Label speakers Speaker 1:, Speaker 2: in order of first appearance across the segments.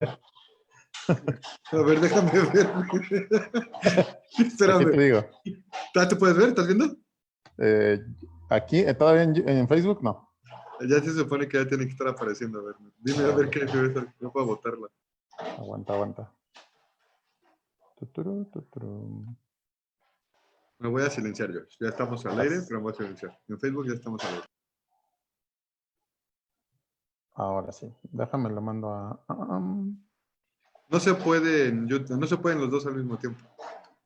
Speaker 1: A ver, déjame ver.
Speaker 2: Aquí
Speaker 1: Espérame.
Speaker 2: te digo.
Speaker 1: ¿Te puedes ver? ¿Estás viendo?
Speaker 2: Aquí, todavía en Facebook, no.
Speaker 1: Ya se supone que ya tiene que estar apareciendo. A ver, dime a ver qué no puedo botarla.
Speaker 2: Aguanta.
Speaker 1: Me voy a silenciar yo. Ya estamos al aire, pero me voy a silenciar. En Facebook ya estamos al aire.
Speaker 2: Ahora sí. Déjame lo mando a...
Speaker 1: No se puede en YouTube, no se pueden los dos al mismo tiempo.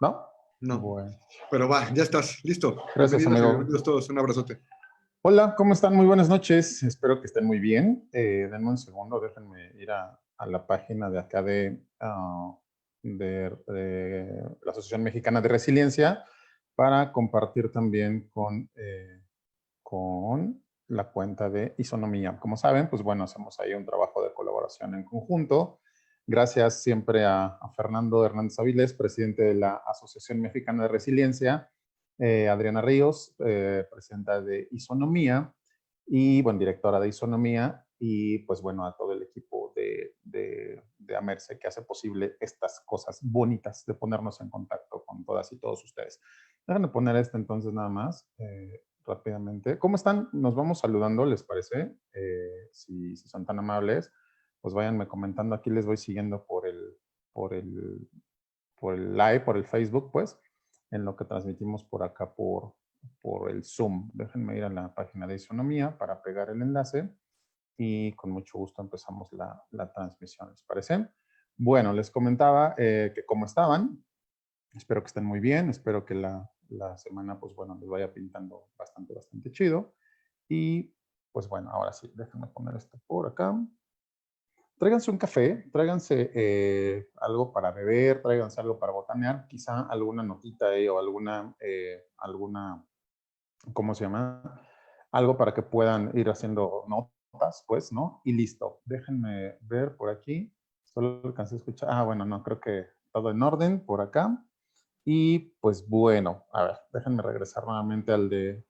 Speaker 2: ¿No?
Speaker 1: No.
Speaker 2: Bueno.
Speaker 1: Pero va, ya estás. Listo.
Speaker 2: Gracias,
Speaker 1: Bienvenidos y
Speaker 2: amigo.
Speaker 1: bienvenidos todos. Un abrazote.
Speaker 2: Hola, ¿cómo están? Muy buenas noches. Espero que estén muy bien. Denme un segundo, déjenme ir a la página de acá de la Asociación Mexicana de Resiliencia para compartir también con la cuenta de Isonomía. Como saben, pues bueno, hacemos ahí un trabajo de colaboración en conjunto. Gracias siempre a Fernando Hernández Avilés, presidente de la Asociación Mexicana de Resiliencia, Adriana Ríos, presidenta de Isonomía y, bueno, directora de Isonomía, y pues bueno, a todo el equipo de Amerce que hace posible estas cosas bonitas de ponernos en contacto con todas y todos ustedes. Déjenme poner entonces nada más rápidamente. ¿Cómo están? Nos vamos saludando, ¿les parece? Si son tan amables, pues váyanme comentando. Aquí les voy siguiendo por el live, por el Facebook, pues, en lo que transmitimos por acá por el Zoom. Déjenme ir a la página de Isonomía para pegar el enlace y con mucho gusto empezamos la transmisión, ¿les parece? Bueno, les comentaba que cómo estaban. Espero que estén muy bien. Espero que la semana, pues bueno, les vaya pintando bastante chido. Y pues bueno, ahora sí, déjenme poner esto por acá. Tráiganse un café, tráiganse algo para beber, tráiganse algo para botanear, quizá alguna notita o alguna, ¿cómo se llama? Algo para que puedan ir haciendo notas, pues, ¿no? Y listo. Déjenme ver por aquí. Solo alcancé a escuchar. Ah, bueno, no, creo que todo en orden por acá. Y pues bueno, a ver, déjenme regresar nuevamente al de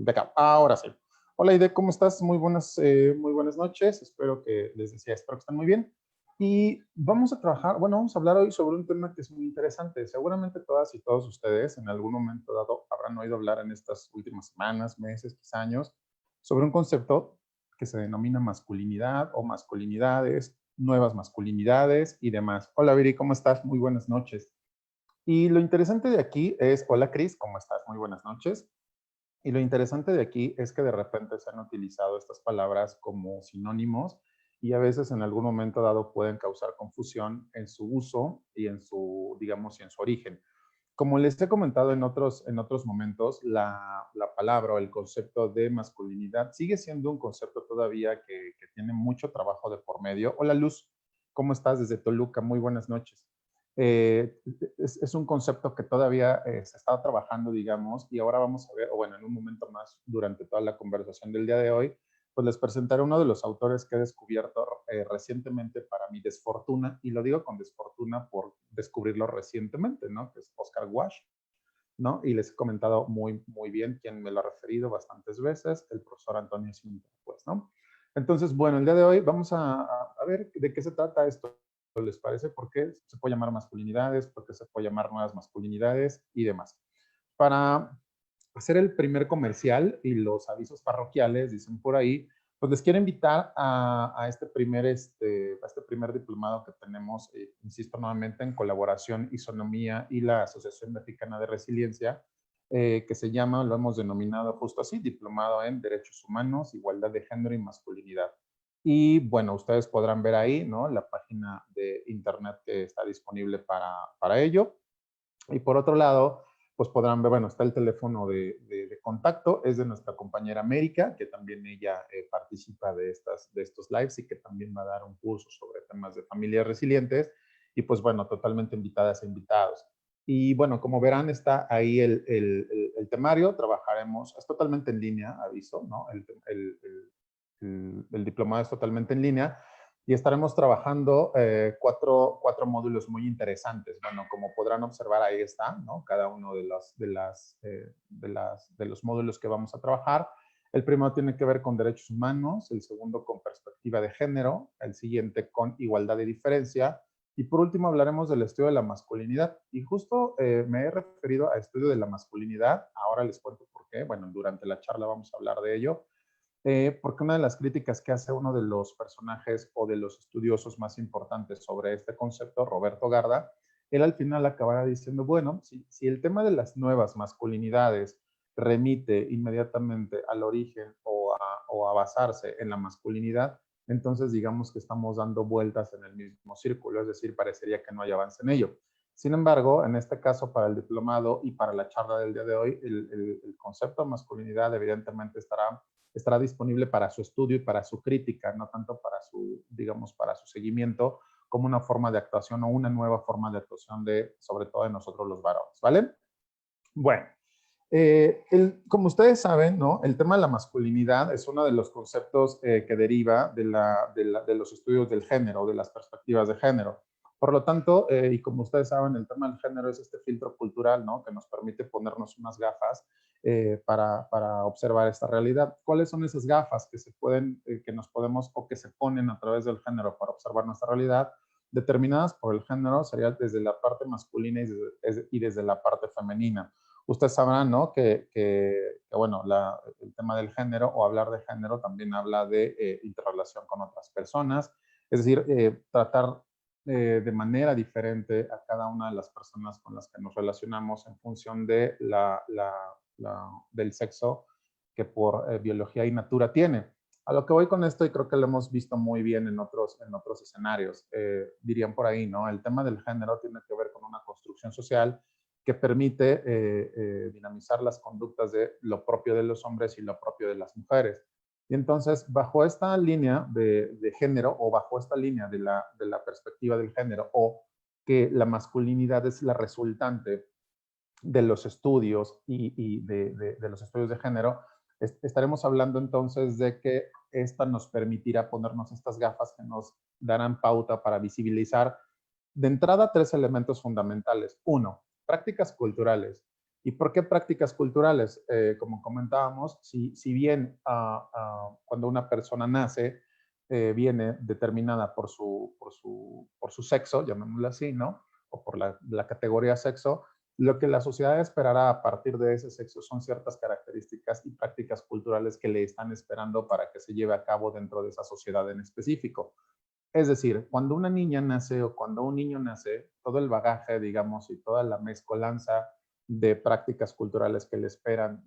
Speaker 2: acá. Ahora sí. Hola Ide, ¿cómo estás? Muy buenas noches. Espero que estén muy bien. Y vamos a trabajar, bueno, vamos a hablar hoy sobre un tema que es muy interesante. Seguramente todas y todos ustedes en algún momento dado habrán oído hablar en estas últimas semanas, meses, quizá años, sobre un concepto que se denomina masculinidad o masculinidades, nuevas masculinidades y demás. Hola Viri, ¿cómo estás? Muy buenas noches. Y lo interesante de aquí es, hola Cris, ¿cómo estás? Muy buenas noches. Y lo interesante de aquí es que de repente se han utilizado estas palabras como sinónimos y a veces en algún momento dado pueden causar confusión en su uso y en su, digamos, y en su origen. Como les he comentado en otros momentos, la palabra o el concepto de masculinidad sigue siendo un concepto todavía que tiene mucho trabajo de por medio. Hola Luz, ¿cómo estás desde Toluca? Muy buenas noches. Es un concepto que todavía se está trabajando, digamos, y ahora vamos a ver, o bueno, en un momento más, durante toda la conversación del día de hoy, pues les presentaré uno de los autores que he descubierto recientemente para mi desfortuna, y lo digo con desfortuna por descubrirlo recientemente, ¿no? Que es Oscar Wash, ¿no? Y les he comentado muy bien, quien me lo ha referido bastantes veces, el profesor Antonio Cinta, pues, ¿no? Entonces, bueno, el día de hoy vamos a ver de qué se trata esto, ¿les parece? ¿Por qué se puede llamar masculinidades? ¿Por qué se puede llamar nuevas masculinidades? Y demás. Para hacer el primer comercial y los avisos parroquiales, dicen por ahí, pues les quiero invitar a este primer diplomado que tenemos, insisto nuevamente, en colaboración Isonomía y la Asociación Mexicana de Resiliencia, que se llama, lo hemos denominado justo así, Diplomado en Derechos Humanos, Igualdad de Género y Masculinidad. Y bueno, ustedes podrán ver ahí, ¿no? La página de internet que está disponible para ello. Y por otro lado, pues podrán ver, bueno, está el teléfono de contacto, es de nuestra compañera América, que también ella participa de estos lives y que también va a dar un curso sobre temas de familias resilientes. Y pues bueno, totalmente invitadas e invitados. Y bueno, como verán, está ahí el temario, trabajaremos, es totalmente en línea, aviso, ¿no? El diplomado es totalmente en línea y estaremos trabajando cuatro módulos muy interesantes. Bueno, como podrán observar, ahí está, ¿no? Cada uno de los módulos que vamos a trabajar. El primero tiene que ver con derechos humanos, el segundo con perspectiva de género, el siguiente con igualdad y diferencia, y por último hablaremos del estudio de la masculinidad. Y justo me he referido a estudio de la masculinidad, ahora les cuento por qué, bueno, durante la charla vamos a hablar de ello, porque una de las críticas que hace uno de los personajes o de los estudiosos más importantes sobre este concepto, Roberto Garda, él al final acabará diciendo, bueno, si el tema de las nuevas masculinidades remite inmediatamente al origen o a basarse en la masculinidad, entonces digamos que estamos dando vueltas en el mismo círculo, es decir, parecería que no hay avance en ello. Sin embargo, en este caso, para el diplomado y para la charla del día de hoy, el concepto de masculinidad evidentemente estará disponible para su estudio y para su crítica, no tanto para su, digamos, para su seguimiento, como una forma de actuación o una nueva forma de actuación de, sobre todo de nosotros los varones, ¿vale? Bueno, como ustedes saben, ¿no? El tema de la masculinidad es uno de los conceptos que deriva de los estudios del género, de las perspectivas de género. Por lo tanto, y como ustedes saben, el tema del género es este filtro cultural, ¿no? Que nos permite ponernos unas gafas para observar esta realidad. ¿Cuáles son esas gafas que se pueden, que nos podemos o que se ponen a través del género para observar nuestra realidad? Determinadas por el género sería desde la parte masculina y desde la parte femenina. Ustedes sabrán, ¿no? Bueno, el tema del género o hablar de género también habla de interrelación con otras personas, es decir, tratar de manera diferente a cada una de las personas con las que nos relacionamos en función de del sexo que por biología y natura tiene. A lo que voy con esto, y creo que lo hemos visto muy bien en otros escenarios, dirían por ahí, ¿no? El tema del género tiene que ver con una construcción social que permite dinamizar las conductas de lo propio de los hombres y lo propio de las mujeres. Y entonces, bajo esta línea de género o bajo esta línea de la perspectiva del género o que la masculinidad es la resultante de los estudios y de los estudios de género, estaremos hablando entonces de que esta nos permitirá ponernos estas gafas que nos darán pauta para visibilizar de entrada 3 elementos fundamentales. Uno, prácticas culturales. ¿Y por qué prácticas culturales? Como comentábamos, si bien cuando una persona nace, viene determinada por su sexo, llamémoslo así, ¿no? O por la categoría sexo, lo que la sociedad esperará a partir de ese sexo son ciertas características y prácticas culturales que le están esperando para que se lleve a cabo dentro de esa sociedad en específico. Es decir, cuando una niña nace o cuando un niño nace, todo el bagaje, digamos, y toda la mezcolanza de prácticas culturales que le esperan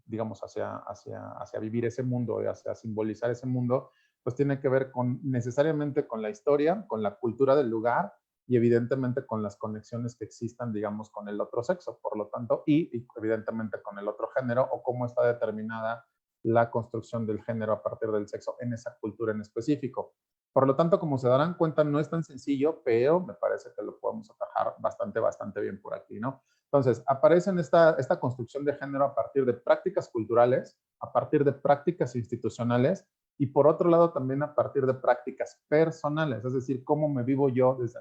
Speaker 2: digamos, hacia vivir ese mundo y hacia simbolizar ese mundo, pues tiene que ver necesariamente con la historia, con la cultura del lugar y evidentemente con las conexiones que existan, digamos, con el otro sexo, por lo tanto, y evidentemente con el otro género o cómo está determinada la construcción del género a partir del sexo en esa cultura en específico. Por lo tanto, como se darán cuenta, no es tan sencillo, pero me parece que lo podemos atajar bastante bien por aquí, ¿no? Entonces, aparece en esta construcción de género a partir de prácticas culturales, a partir de prácticas institucionales y por otro lado también a partir de prácticas personales, es decir, cómo me vivo yo desde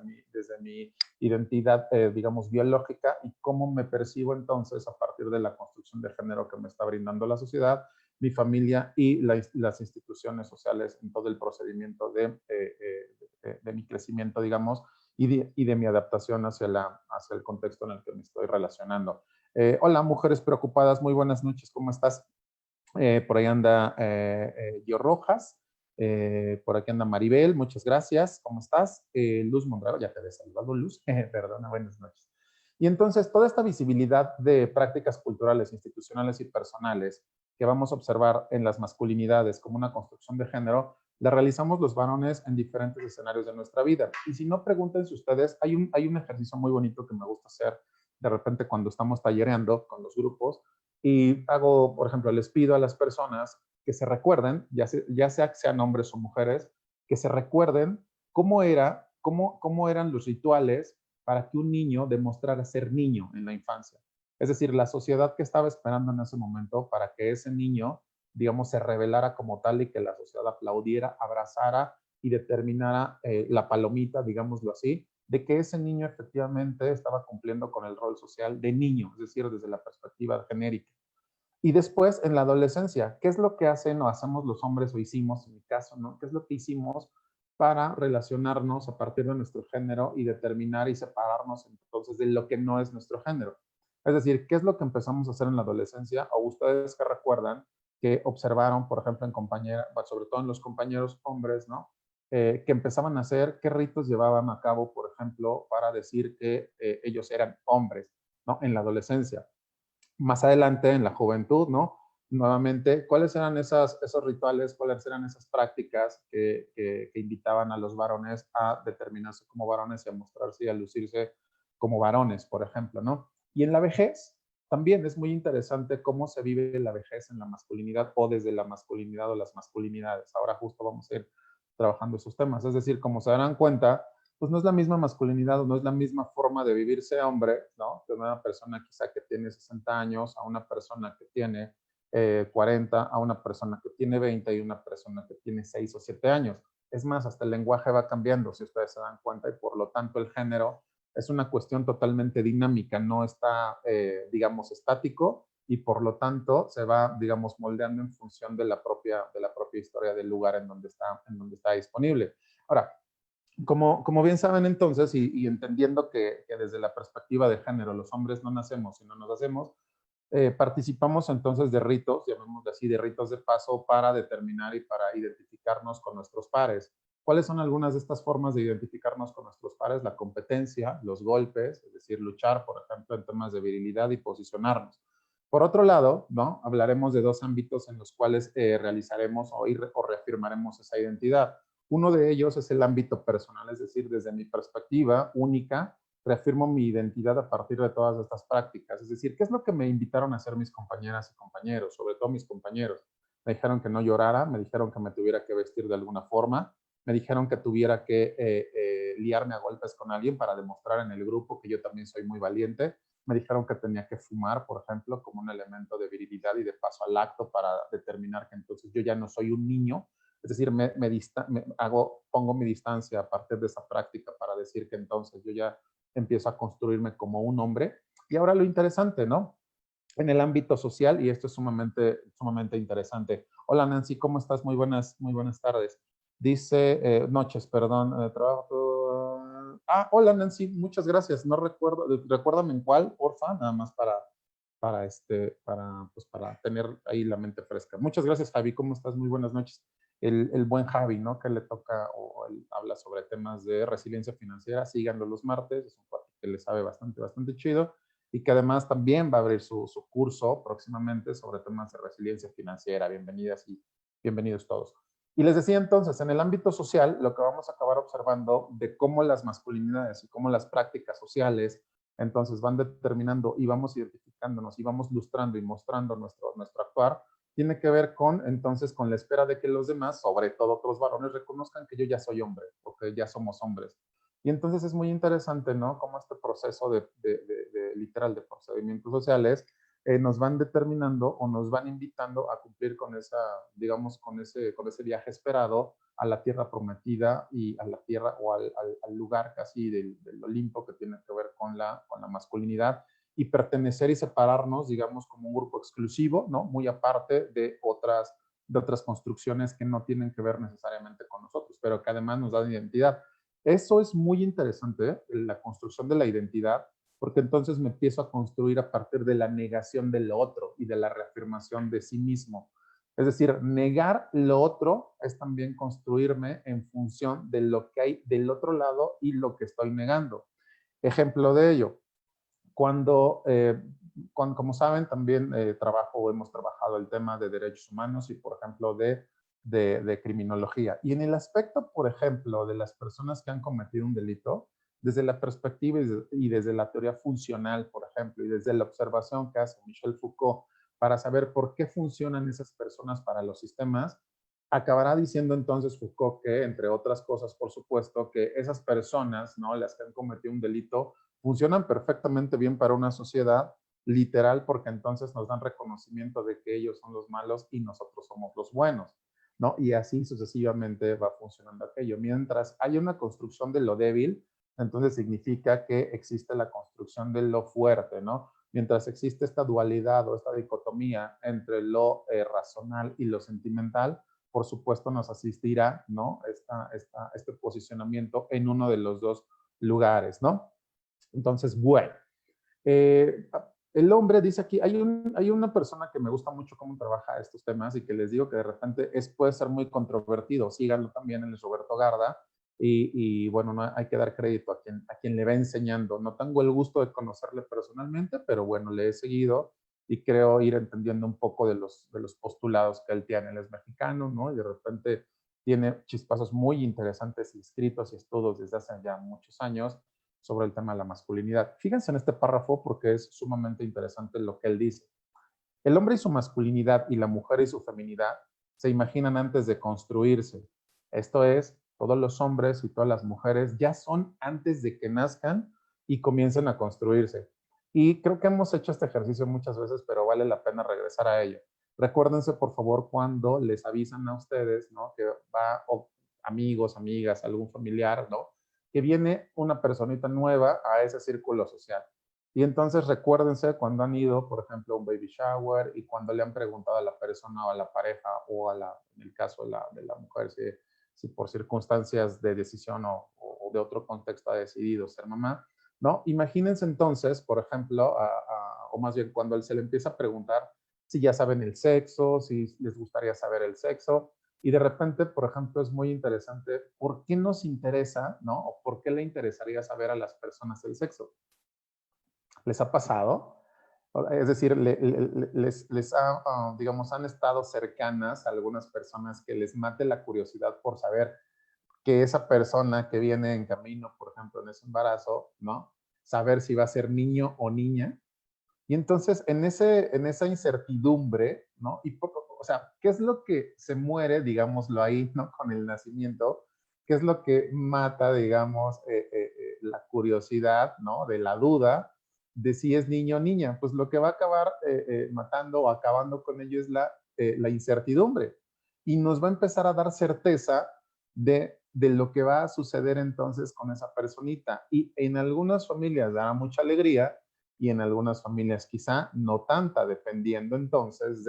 Speaker 2: mi identidad, digamos, biológica y cómo me percibo entonces a partir de la construcción de género que me está brindando la sociedad, mi familia y las instituciones sociales en todo el procedimiento de mi crecimiento, digamos, y de mi adaptación hacia el contexto en el que me estoy relacionando. Hola, mujeres preocupadas, muy buenas noches, ¿cómo estás? Por ahí anda Gio Rojas, por aquí anda Maribel, muchas gracias, ¿cómo estás? Luz Mondrago, ya te había saludado, Luz, perdona, buenas noches. Y entonces, toda esta visibilidad de prácticas culturales, institucionales y personales que vamos a observar en las masculinidades como una construcción de género, la realizamos los varones en diferentes escenarios de nuestra vida. Y si no, pregúntense ustedes, hay un ejercicio muy bonito que me gusta hacer de repente cuando estamos tallereando con los grupos y hago, por ejemplo, les pido a las personas que se recuerden, ya sea que sean hombres o mujeres, que se recuerden cómo eran los rituales para que un niño demostrara ser niño en la infancia. Es decir, la sociedad que estaba esperando en ese momento para que ese niño, digamos, se revelara como tal y que la sociedad aplaudiera, abrazara y determinara la palomita, digámoslo así, de que ese niño efectivamente estaba cumpliendo con el rol social de niño, es decir, desde la perspectiva genérica. Y después, en la adolescencia, ¿qué es lo que hacen o hacemos los hombres o hicimos, en mi caso, ¿no? ¿Qué es lo que hicimos para relacionarnos a partir de nuestro género y determinar y separarnos entonces de lo que no es nuestro género? Es decir, ¿qué es lo que empezamos a hacer en la adolescencia? O ustedes que recuerdan que observaron, por ejemplo, en compañeras, sobre todo en los compañeros hombres, ¿no? Que empezaban a hacer, qué ritos llevaban a cabo, por ejemplo, para decir que ellos eran hombres, ¿no? En la adolescencia. Más adelante, en la juventud, ¿no? Nuevamente, ¿cuáles eran esos rituales, cuáles eran esas prácticas que invitaban a los varones a determinarse como varones y a mostrarse y a lucirse como varones, por ejemplo, ¿no? Y en la vejez, también es muy interesante cómo se vive la vejez en la masculinidad o desde la masculinidad o las masculinidades. Ahora justo vamos a ir trabajando esos temas. Es decir, como se darán cuenta, pues no es la misma masculinidad, no es la misma forma de vivirse hombre, ¿no? De una persona quizá que tiene 60 años a una persona que tiene 40, a una persona que tiene 20 y una persona que tiene 6 o 7 años. Es más, hasta el lenguaje va cambiando, si ustedes se dan cuenta, y por lo tanto el género es una cuestión totalmente dinámica, no está, digamos, estático y por lo tanto se va, digamos, moldeando en función de la propia historia del lugar en donde está disponible. Ahora, como bien saben entonces, y entendiendo que desde la perspectiva de género los hombres no nacemos, sino nos hacemos, participamos entonces de ritos, llamémoslo así, de ritos de paso para determinar y para identificarnos con nuestros pares. ¿Cuáles son algunas de estas formas de identificarnos con nuestros pares? La competencia, los golpes, es decir, luchar, por ejemplo, en temas de virilidad y posicionarnos. Por otro lado, ¿no? Hablaremos de dos ámbitos en los cuales realizaremos o reafirmaremos esa identidad. Uno de ellos es el ámbito personal, es decir, desde mi perspectiva única, reafirmo mi identidad a partir de todas estas prácticas. Es decir, ¿qué es lo que me invitaron a hacer mis compañeras y compañeros? Sobre todo mis compañeros. Me dijeron que no llorara, me dijeron que me tuviera que vestir de alguna forma, me dijeron que tuviera que liarme a golpes con alguien para demostrar en el grupo que yo también soy muy valiente. Me dijeron que tenía que fumar, por ejemplo, como un elemento de virilidad y de paso al acto para determinar que entonces yo ya no soy un niño. Es decir, pongo mi distancia a partir de esa práctica para decir que entonces yo ya empiezo a construirme como un hombre. Y ahora lo interesante, ¿no? En el ámbito social, y esto es sumamente interesante. Hola Nancy, ¿cómo estás? Muy buenas tardes. Dice, noches, perdón, trabajo. Hola Nancy, muchas gracias. No recuerdo, recuérdame en cuál, porfa, nada más para tener ahí la mente fresca. Muchas gracias, Javi. ¿Cómo estás? Muy buenas noches. El buen Javi, ¿no? Que le toca o él habla sobre temas de resiliencia financiera. Síganlo los martes. Es un cuate que le sabe bastante chido y que además también va a abrir su curso próximamente sobre temas de resiliencia financiera. Bienvenidas y bienvenidos todos. Y les decía entonces, en el ámbito social, lo que vamos a acabar observando de cómo las masculinidades y cómo las prácticas sociales entonces van determinando y vamos identificándonos y vamos lustrando y mostrando nuestro actuar, tiene que ver entonces con la espera de que los demás, sobre todo otros varones, reconozcan que yo ya soy hombre o que ya somos hombres. Y entonces es muy interesante, ¿no? Cómo este proceso literal de procedimientos sociales nos van determinando o nos van invitando a cumplir con digamos, con ese viaje esperado a la tierra prometida y a la tierra o al lugar casi del Olimpo que tiene que ver con la masculinidad y pertenecer y separarnos, digamos, como un grupo exclusivo, ¿no? Muy aparte de otras construcciones que no tienen que ver necesariamente con nosotros, pero que además nos dan identidad. Eso es muy interesante, ¿eh? La construcción de la identidad, porque entonces me empiezo a construir a partir de la negación del otro y de la reafirmación de sí mismo. Es decir, negar lo otro es también construirme en función de lo que hay del otro lado y lo que estoy negando. Ejemplo de ello, como saben, también hemos trabajado el tema de derechos humanos y, por ejemplo, de criminología. Y en el aspecto, por ejemplo, de las personas que han cometido un delito, desde la perspectiva y desde la teoría funcional, por ejemplo, y desde la observación que hace Michel Foucault para saber por qué funcionan esas personas para los sistemas, acabará diciendo entonces Foucault que, entre otras cosas, por supuesto, que esas personas, ¿no? Las que han cometido un delito, funcionan perfectamente bien para una sociedad, literal, porque entonces nos dan reconocimiento de que ellos son los malos y nosotros somos los buenos, ¿no? Y así sucesivamente va funcionando aquello. Mientras hay una construcción de lo débil, entonces significa que existe la construcción de lo fuerte, ¿no? Mientras existe esta dualidad o esta dicotomía entre lo racional y lo sentimental, por supuesto nos asistirá, ¿no? Este posicionamiento en uno de los dos lugares, ¿no? Entonces, bueno, eh, el hombre dice aquí, hay una persona que me gusta mucho cómo trabaja estos temas y que les digo que de repente puede ser muy controvertido. Síganlo también, en el Roberto Garda. Bueno, no hay que dar crédito a quien le va enseñando. No tengo el gusto de conocerle personalmente, pero bueno, le he seguido y creo ir entendiendo un poco de los postulados que él tiene. Él es mexicano, ¿no? Y de repente tiene chispazos muy interesantes y escritos y estudios desde hace ya muchos años sobre el tema de la masculinidad. Fíjense en este párrafo porque es sumamente interesante lo que él dice. El hombre y su masculinidad y la mujer y su feminidad se imaginan antes de construirse. Esto es, todos los hombres y todas las mujeres ya son antes de que nazcan y comiencen a construirse. Y creo que hemos hecho este ejercicio muchas veces, pero vale la pena regresar a ello. Recuérdense, por favor, cuando les avisan a ustedes, ¿no? Que va, o amigos, amigas, algún familiar, ¿no? Que viene una personita nueva a ese círculo social. Y entonces recuérdense cuando han ido, por ejemplo, a un baby shower y cuando le han preguntado a la persona o a la pareja o en el caso de la mujer, si por circunstancias de decisión o de otro contexto ha decidido ser mamá, ¿no? Imagínense entonces, por ejemplo, o más bien cuando él se le empieza a preguntar si ya saben el sexo, si les gustaría saber el sexo, y de repente, por ejemplo, es muy interesante, ¿por qué nos interesa, ¿no? O por qué le interesaría saber a las personas el sexo? ¿Les ha pasado? Es decir, les ha, digamos, han estado cercanas a algunas personas que les mate la curiosidad por saber que esa persona que viene en camino, por ejemplo, en ese embarazo, ¿no? Saber si va a ser niño o niña. Y entonces, en esa incertidumbre, ¿no? O sea, ¿qué es lo que se muere, digámoslo ahí, ¿no? Con el nacimiento, ¿qué es lo que mata, digamos, la curiosidad, ¿no? De la duda de si es niño o niña? Pues lo que va a acabar matando o acabando con ello es la incertidumbre. Y nos va a empezar a dar certeza de lo que va a suceder entonces con esa personita. Y en algunas familias dará mucha alegría, y en algunas familias quizá no tanta, dependiendo entonces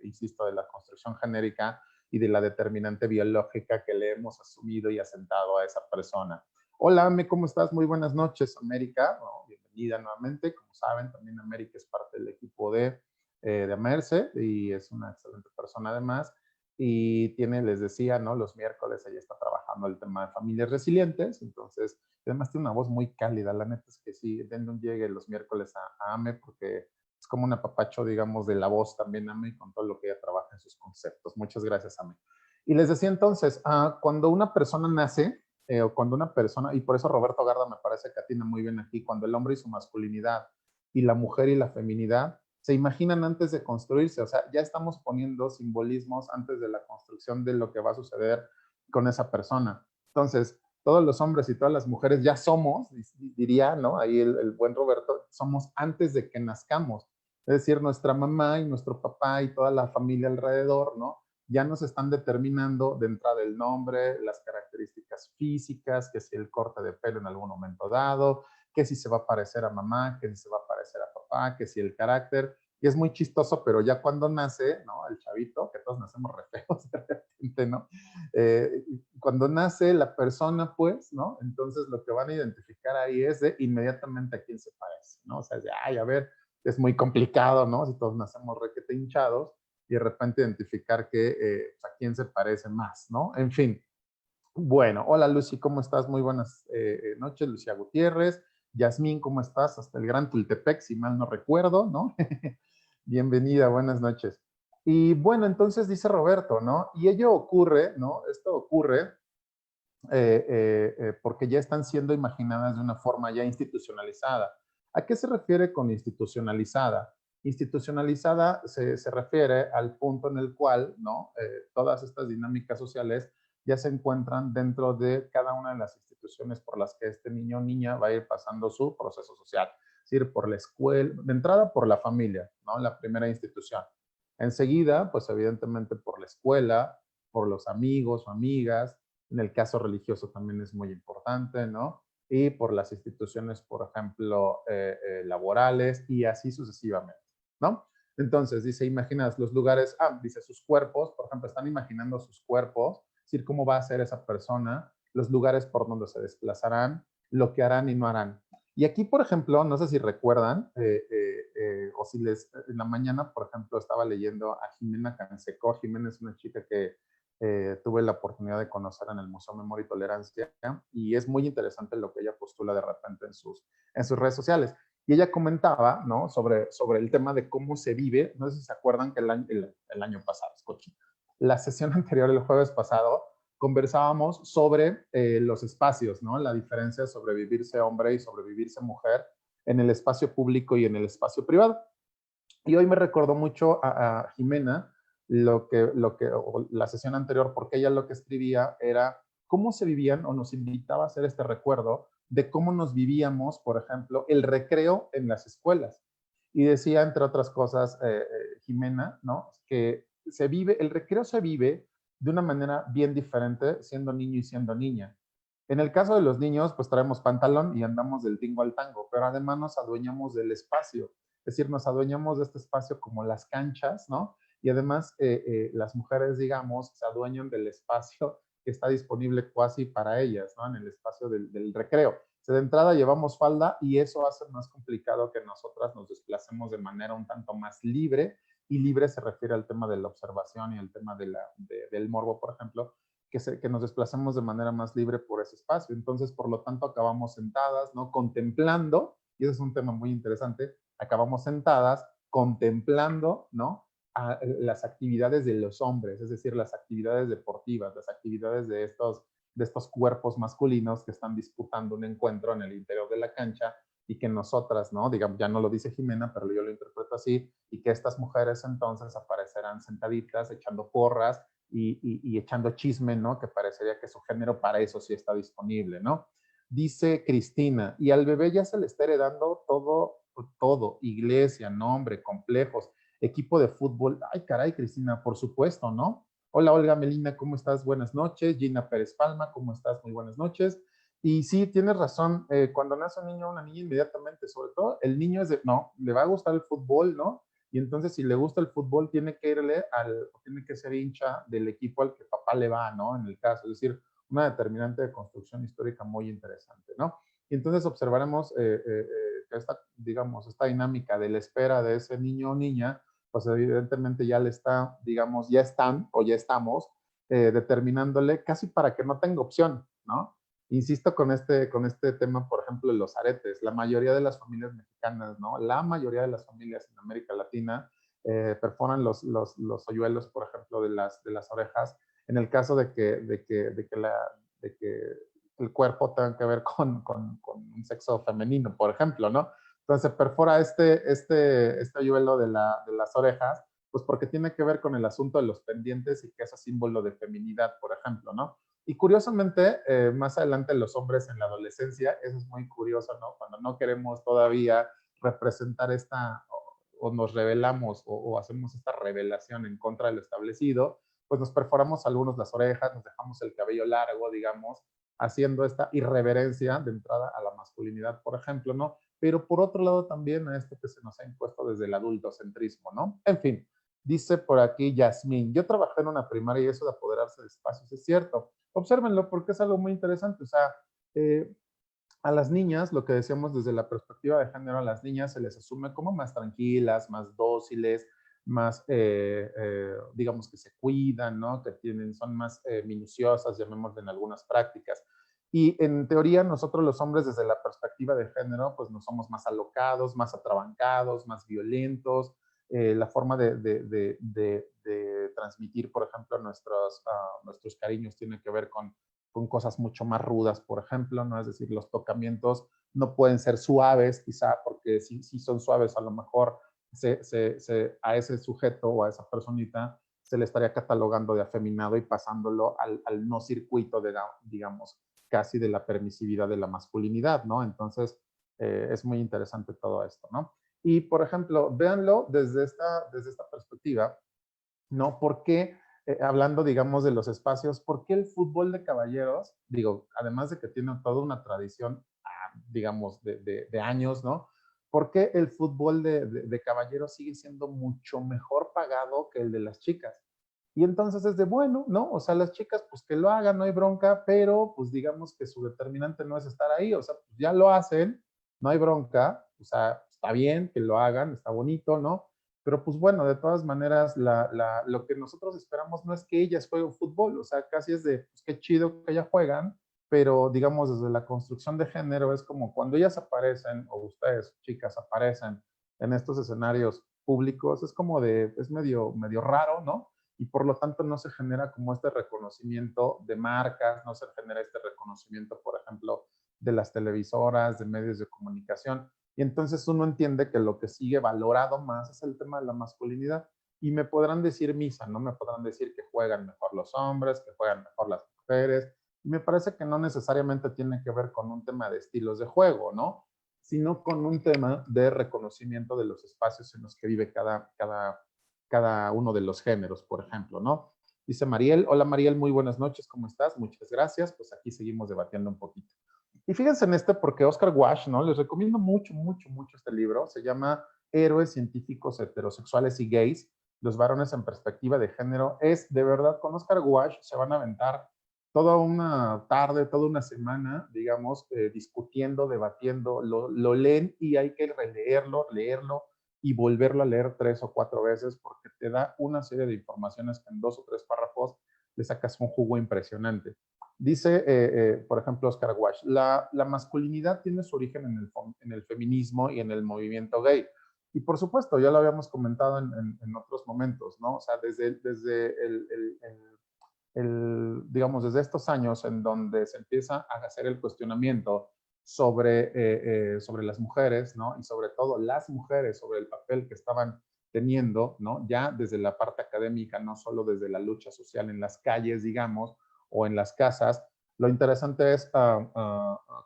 Speaker 2: insisto, de la construcción genérica y de la determinante biológica que le hemos asumido y asentado a esa persona. Hola, Ame, ¿cómo estás? Muy buenas noches, América. Oh, bienvenida nuevamente. Como saben, también América es parte del equipo de Amerce y es una excelente persona además. Y tiene, les decía, ¿no? Los miércoles ella está trabajando el tema de familias resilientes, entonces además tiene una voz muy cálida. La neta es que sí, denle un llegue los miércoles a Ame porque es como un apapacho, digamos, de la voz también Ame con todo lo que ella trabaja en sus conceptos. Muchas gracias, Ame. Y les decía entonces, cuando una persona nace, o cuando una persona, y por eso Roberto Garda me parece que atina muy bien aquí, cuando el hombre y su masculinidad y la mujer y la feminidad se imaginan antes de construirse, o sea, ya estamos poniendo simbolismos antes de la construcción de lo que va a suceder con esa persona. Entonces, todos los hombres y todas las mujeres ya somos, diría, ¿no? Ahí el buen Roberto, somos antes de que nazcamos. Es decir, nuestra mamá y nuestro papá y toda la familia alrededor, ¿no? Ya nos están determinando de entrada el nombre, las características físicas, que si el corte de pelo en algún momento dado, que si se va a parecer a mamá, que si se va a parecer a papá, que si el carácter. Y es muy chistoso, pero ya cuando nace, ¿no? El chavito, que todos nacemos re feos de repente, ¿no? Cuando nace la persona, pues, ¿no? Entonces lo que van a identificar ahí es de inmediatamente a quién se parece, ¿no? O sea, es de, ay, a ver, es muy complicado, ¿no? Si todos nacemos requete hinchados y de repente identificar que a quién se parece más, ¿no? En fin. Bueno, hola Lucy, ¿cómo estás? Muy buenas noches, Lucía Gutiérrez. Yasmín, ¿cómo estás? Hasta el Gran Tultepec, si mal no recuerdo, ¿no? Bienvenida, buenas noches. Y bueno, entonces dice Roberto, ¿no? Y ello ocurre, ¿no? Esto ocurre porque ya están siendo imaginadas de una forma ya institucionalizada. ¿A qué se refiere con institucionalizada? Institucionalizada se refiere al punto en el cual, ¿no? Todas estas dinámicas sociales ya se encuentran dentro de cada una de las instituciones por las que este niño o niña va a ir pasando su proceso social. Es decir, por la escuela, de entrada por la familia, ¿no? La primera institución. Enseguida, pues evidentemente por la escuela, por los amigos o amigas. En el caso religioso también es muy importante, ¿no? y por las instituciones, por ejemplo, laborales y así sucesivamente, ¿no? Entonces, dice, imaginas los lugares, dice sus cuerpos, por ejemplo, están imaginando sus cuerpos, es decir, cómo va a ser esa persona, los lugares por donde se desplazarán, lo que harán y no harán. Y aquí, por ejemplo, no sé si recuerdan, o si en la mañana, por ejemplo, estaba leyendo a Jimena Canseco. Jimena es una chica que tuve la oportunidad de conocer en el Museo Memoria y Tolerancia, y es muy interesante lo que ella postula de repente en sus redes sociales. Y ella comentaba, ¿no? Sobre el tema de cómo se vive. No sé si se acuerdan que el año pasado, la sesión anterior, el jueves pasado, conversábamos sobre los espacios, ¿no? La diferencia de sobrevivirse hombre y sobrevivirse mujer en el espacio público y en el espacio privado. Y hoy me recordó mucho a Jimena la sesión anterior, porque ella lo que escribía era cómo se vivían, o nos invitaba a hacer este recuerdo de cómo nos vivíamos, por ejemplo, el recreo en las escuelas. Y decía, entre otras cosas, Jimena, ¿no? Que el recreo se vive de una manera bien diferente siendo niño y siendo niña. En el caso de los niños, pues traemos pantalón y andamos del tingo al tango, pero además nos adueñamos del espacio. Es decir, nos adueñamos de este espacio como las canchas, ¿no? Y además las mujeres, digamos, se adueñan del espacio que está disponible casi para ellas, ¿no? En el espacio del recreo. O sea, de entrada llevamos falda y eso hace más complicado que nosotras nos desplacemos de manera un tanto más libre, y libre se refiere al tema de la observación y al tema del morbo, por ejemplo, que nos desplacemos de manera más libre por ese espacio. Entonces, por lo tanto, acabamos sentadas, ¿no? Contemplando, y ese es un tema muy interesante, acabamos sentadas contemplando, ¿no? Las actividades de los hombres, es decir, las actividades deportivas, las actividades de estos cuerpos masculinos que están disputando un encuentro en el interior de la cancha, y que nosotras, ¿no? Digamos, ya no lo dice Jimena, pero yo lo interpreto así, y que estas mujeres entonces aparecerán sentaditas, echando porras y echando chisme, ¿no? Que parecería que su género para eso sí está disponible, ¿no? Dice Cristina, y al bebé ya se le está heredando todo, iglesia, nombre, complejos, equipo de fútbol. Ay, caray, Cristina, por supuesto, ¿no? Hola, Olga Melina, ¿cómo estás? Buenas noches. Gina Pérez Palma, ¿cómo estás? Muy buenas noches. Y sí, tienes razón, cuando nace un niño o una niña, inmediatamente, sobre todo, el niño no, le va a gustar el fútbol, ¿no? Y entonces, si le gusta el fútbol, tiene que ser hincha del equipo al que papá le va, ¿no? En el caso, es decir, una determinante de construcción histórica muy interesante, ¿no? Y entonces observaremos esta dinámica de la espera de ese niño o niña, pues evidentemente ya le está, digamos, ya están o ya estamos determinándole casi para que no tenga opción, ¿no? Insisto con este tema, por ejemplo, de los aretes. La mayoría de las familias mexicanas, ¿no? La mayoría de las familias en América Latina perforan los hoyuelos, por ejemplo, de las orejas, en el caso de que el cuerpo tenga que ver con un sexo femenino, por ejemplo, ¿no? Entonces se perfora este hoyuelo de las orejas, pues porque tiene que ver con el asunto de los pendientes y que es símbolo de feminidad, por ejemplo, ¿no? Y curiosamente, más adelante los hombres en la adolescencia, eso es muy curioso, ¿no? Cuando no queremos todavía representar o nos revelamos o hacemos esta revelación en contra de lo establecido, pues nos perforamos algunos las orejas, nos dejamos el cabello largo, digamos, haciendo esta irreverencia de entrada a la masculinidad, por ejemplo, ¿no? Pero por otro lado también a esto que se nos ha impuesto desde el adultocentrismo, ¿no? En fin, dice por aquí Yasmín, yo trabajé en una primaria y eso de apoderarse de espacios es cierto. Obsérvenlo porque es algo muy interesante. O sea, a las niñas, lo que decíamos desde la perspectiva de género, a las niñas se les asume como más tranquilas, más dóciles, más, digamos, que se cuidan, ¿no? Que son más minuciosas, llamémosle en algunas prácticas. Y en teoría nosotros los hombres desde la perspectiva de género, pues no somos más alocados, más atrabancados, más violentos. La forma de transmitir, por ejemplo, nuestros cariños tiene que ver con cosas mucho más rudas, por ejemplo, ¿no? Es decir, los tocamientos no pueden ser suaves, quizá, porque si son suaves, a lo mejor a ese sujeto o a esa personita se le estaría catalogando de afeminado y pasándolo al no circuito, digamos, casi de la permisividad de la masculinidad, ¿no? Entonces, es muy interesante todo esto, ¿no? Y, por ejemplo, véanlo desde esta perspectiva, ¿no? ¿Por qué, hablando, digamos, de los espacios, por qué el fútbol de caballeros, digo, además de que tiene toda una tradición digamos, de años, ¿no? ¿Por qué el fútbol de caballeros sigue siendo mucho mejor pagado que el de las chicas? Y entonces es de bueno, ¿no? O sea, las chicas, pues que lo hagan, no hay bronca, pero pues digamos que su determinante no es estar ahí, o sea, pues ya lo hacen, no hay bronca, o sea, está bien que lo hagan, está bonito, ¿no? Pero pues bueno, de todas maneras, lo que nosotros esperamos no es que ellas jueguen fútbol, o sea, casi es de, pues qué chido que ellas juegan, pero digamos desde la construcción de género es como cuando ellas aparecen, o ustedes, chicas, aparecen en estos escenarios públicos, es como de, es medio raro, ¿no? Y por lo tanto no se genera como este reconocimiento de marcas, no se genera este reconocimiento, por ejemplo, de las televisoras, de medios de comunicación. Y entonces uno entiende que lo que sigue valorado más es el tema de la masculinidad. Y me podrán decir misa, ¿no? Me podrán decir que juegan mejor los hombres, que juegan mejor las mujeres. Y me parece que no necesariamente tiene que ver con un tema de estilos de juego, ¿no? Sino con un tema de reconocimiento de los espacios en los que vive cada uno de los géneros, por ejemplo, ¿no? Dice Mariel, hola Mariel, muy buenas noches, ¿cómo estás? Muchas gracias, pues aquí seguimos debatiendo un poquito. Y fíjense en este porque Oscar Walsh, ¿no? Les recomiendo mucho, mucho, mucho este libro. Se llama Héroes científicos heterosexuales y gays, los varones en perspectiva de género. Es de verdad, con Oscar Walsh se van a aventar toda una tarde, toda una semana, digamos, discutiendo, debatiendo, lo leen y hay que releerlo, leerlo y volverlo a leer 3 o 4 veces porque te da una serie de informaciones que en 2 o 3 párrafos le sacas un jugo impresionante. Dice, por ejemplo, Oscar Walsh, la masculinidad tiene su origen en el feminismo y en el movimiento gay. Y por supuesto, ya lo habíamos comentado en otros momentos, ¿no? O sea, desde digamos, desde estos años en donde se empieza a hacer el cuestionamiento sobre las mujeres, ¿no? Y sobre todo las mujeres, sobre el papel que estaban teniendo, ¿no? Ya desde la parte académica, no solo desde la lucha social en las calles, digamos, o en las casas. Lo interesante es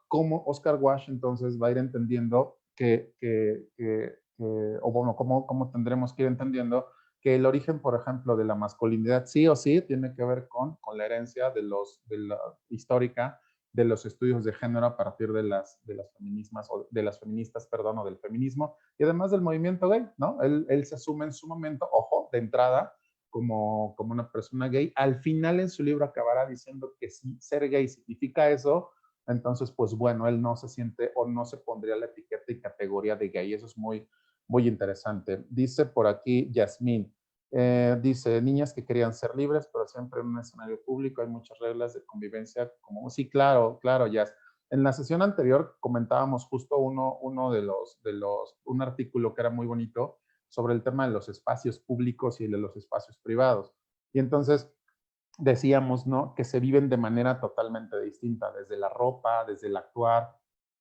Speaker 2: cómo Oscar Walsh entonces va a ir entendiendo o bueno, cómo tendremos que ir entendiendo que el origen, por ejemplo, de la masculinidad sí o sí tiene que ver con la herencia de la histórica de los estudios de género a partir de las feminismas o de las feministas, perdón, o del feminismo y además del movimiento gay, ¿no? Él se asume en su momento, ojo, de entrada, como una persona gay. Al final en su libro acabará diciendo que si ser gay significa eso, entonces, pues bueno, él no se siente o no se pondría la etiqueta y categoría de gay. Eso es muy, muy interesante. Dice por aquí Yasmín, dice, niñas que querían ser libres, pero siempre en un escenario público hay muchas reglas de convivencia, como, sí, claro, claro, Yas. En la sesión anterior comentábamos justo un artículo que era muy bonito sobre el tema de los espacios públicos y de los espacios privados. Y entonces decíamos, ¿no? Que se viven de manera totalmente distinta, desde la ropa, desde el actuar,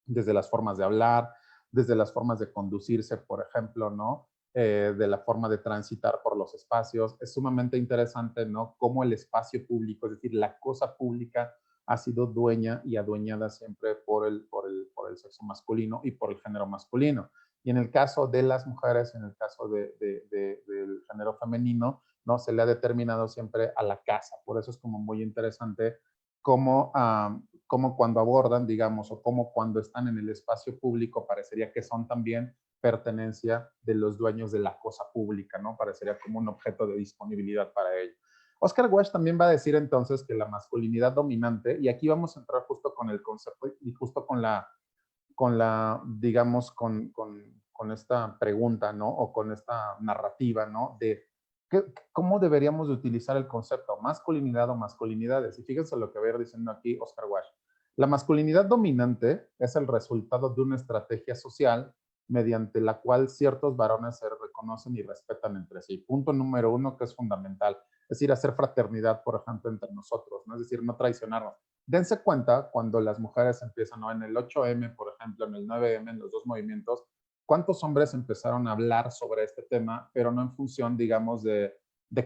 Speaker 2: desde las formas de hablar, desde las formas de conducirse, por ejemplo, ¿no? De la forma de transitar por los espacios. Es sumamente interesante, ¿no? Cómo el espacio público, es decir, la cosa pública, ha sido dueña y adueñada siempre por el sexo masculino y por el género masculino. Y en el caso de las mujeres, en el caso del género femenino, ¿no? Se le ha determinado siempre a la casa. Por eso es como muy interesante cómo, cómo cuando abordan, digamos, o cómo cuando están en el espacio público, parecería que son también pertenencia de los dueños de la cosa pública, ¿no? Parecería como un objeto de disponibilidad para ellos. Oscar Walsh también va a decir entonces que la masculinidad dominante, y aquí vamos a entrar justo con el concepto y justo digamos, con esta pregunta, ¿no? O con esta narrativa, ¿no? De cómo deberíamos de utilizar el concepto masculinidad o masculinidades. Y fíjense lo que va a ir diciendo aquí Oscar Walsh. La masculinidad dominante es el resultado de una estrategia social mediante la cual ciertos varones se reconocen y respetan entre sí. Punto número 1 que es fundamental. Es decir, hacer fraternidad, por ejemplo, entre nosotros, ¿no? Es decir, no traicionarnos. Dense cuenta cuando las mujeres empiezan, ¿no? En el 8M, por ejemplo, en el 9M, en los dos movimientos, cuántos hombres empezaron a hablar sobre este tema, pero no en función, digamos, de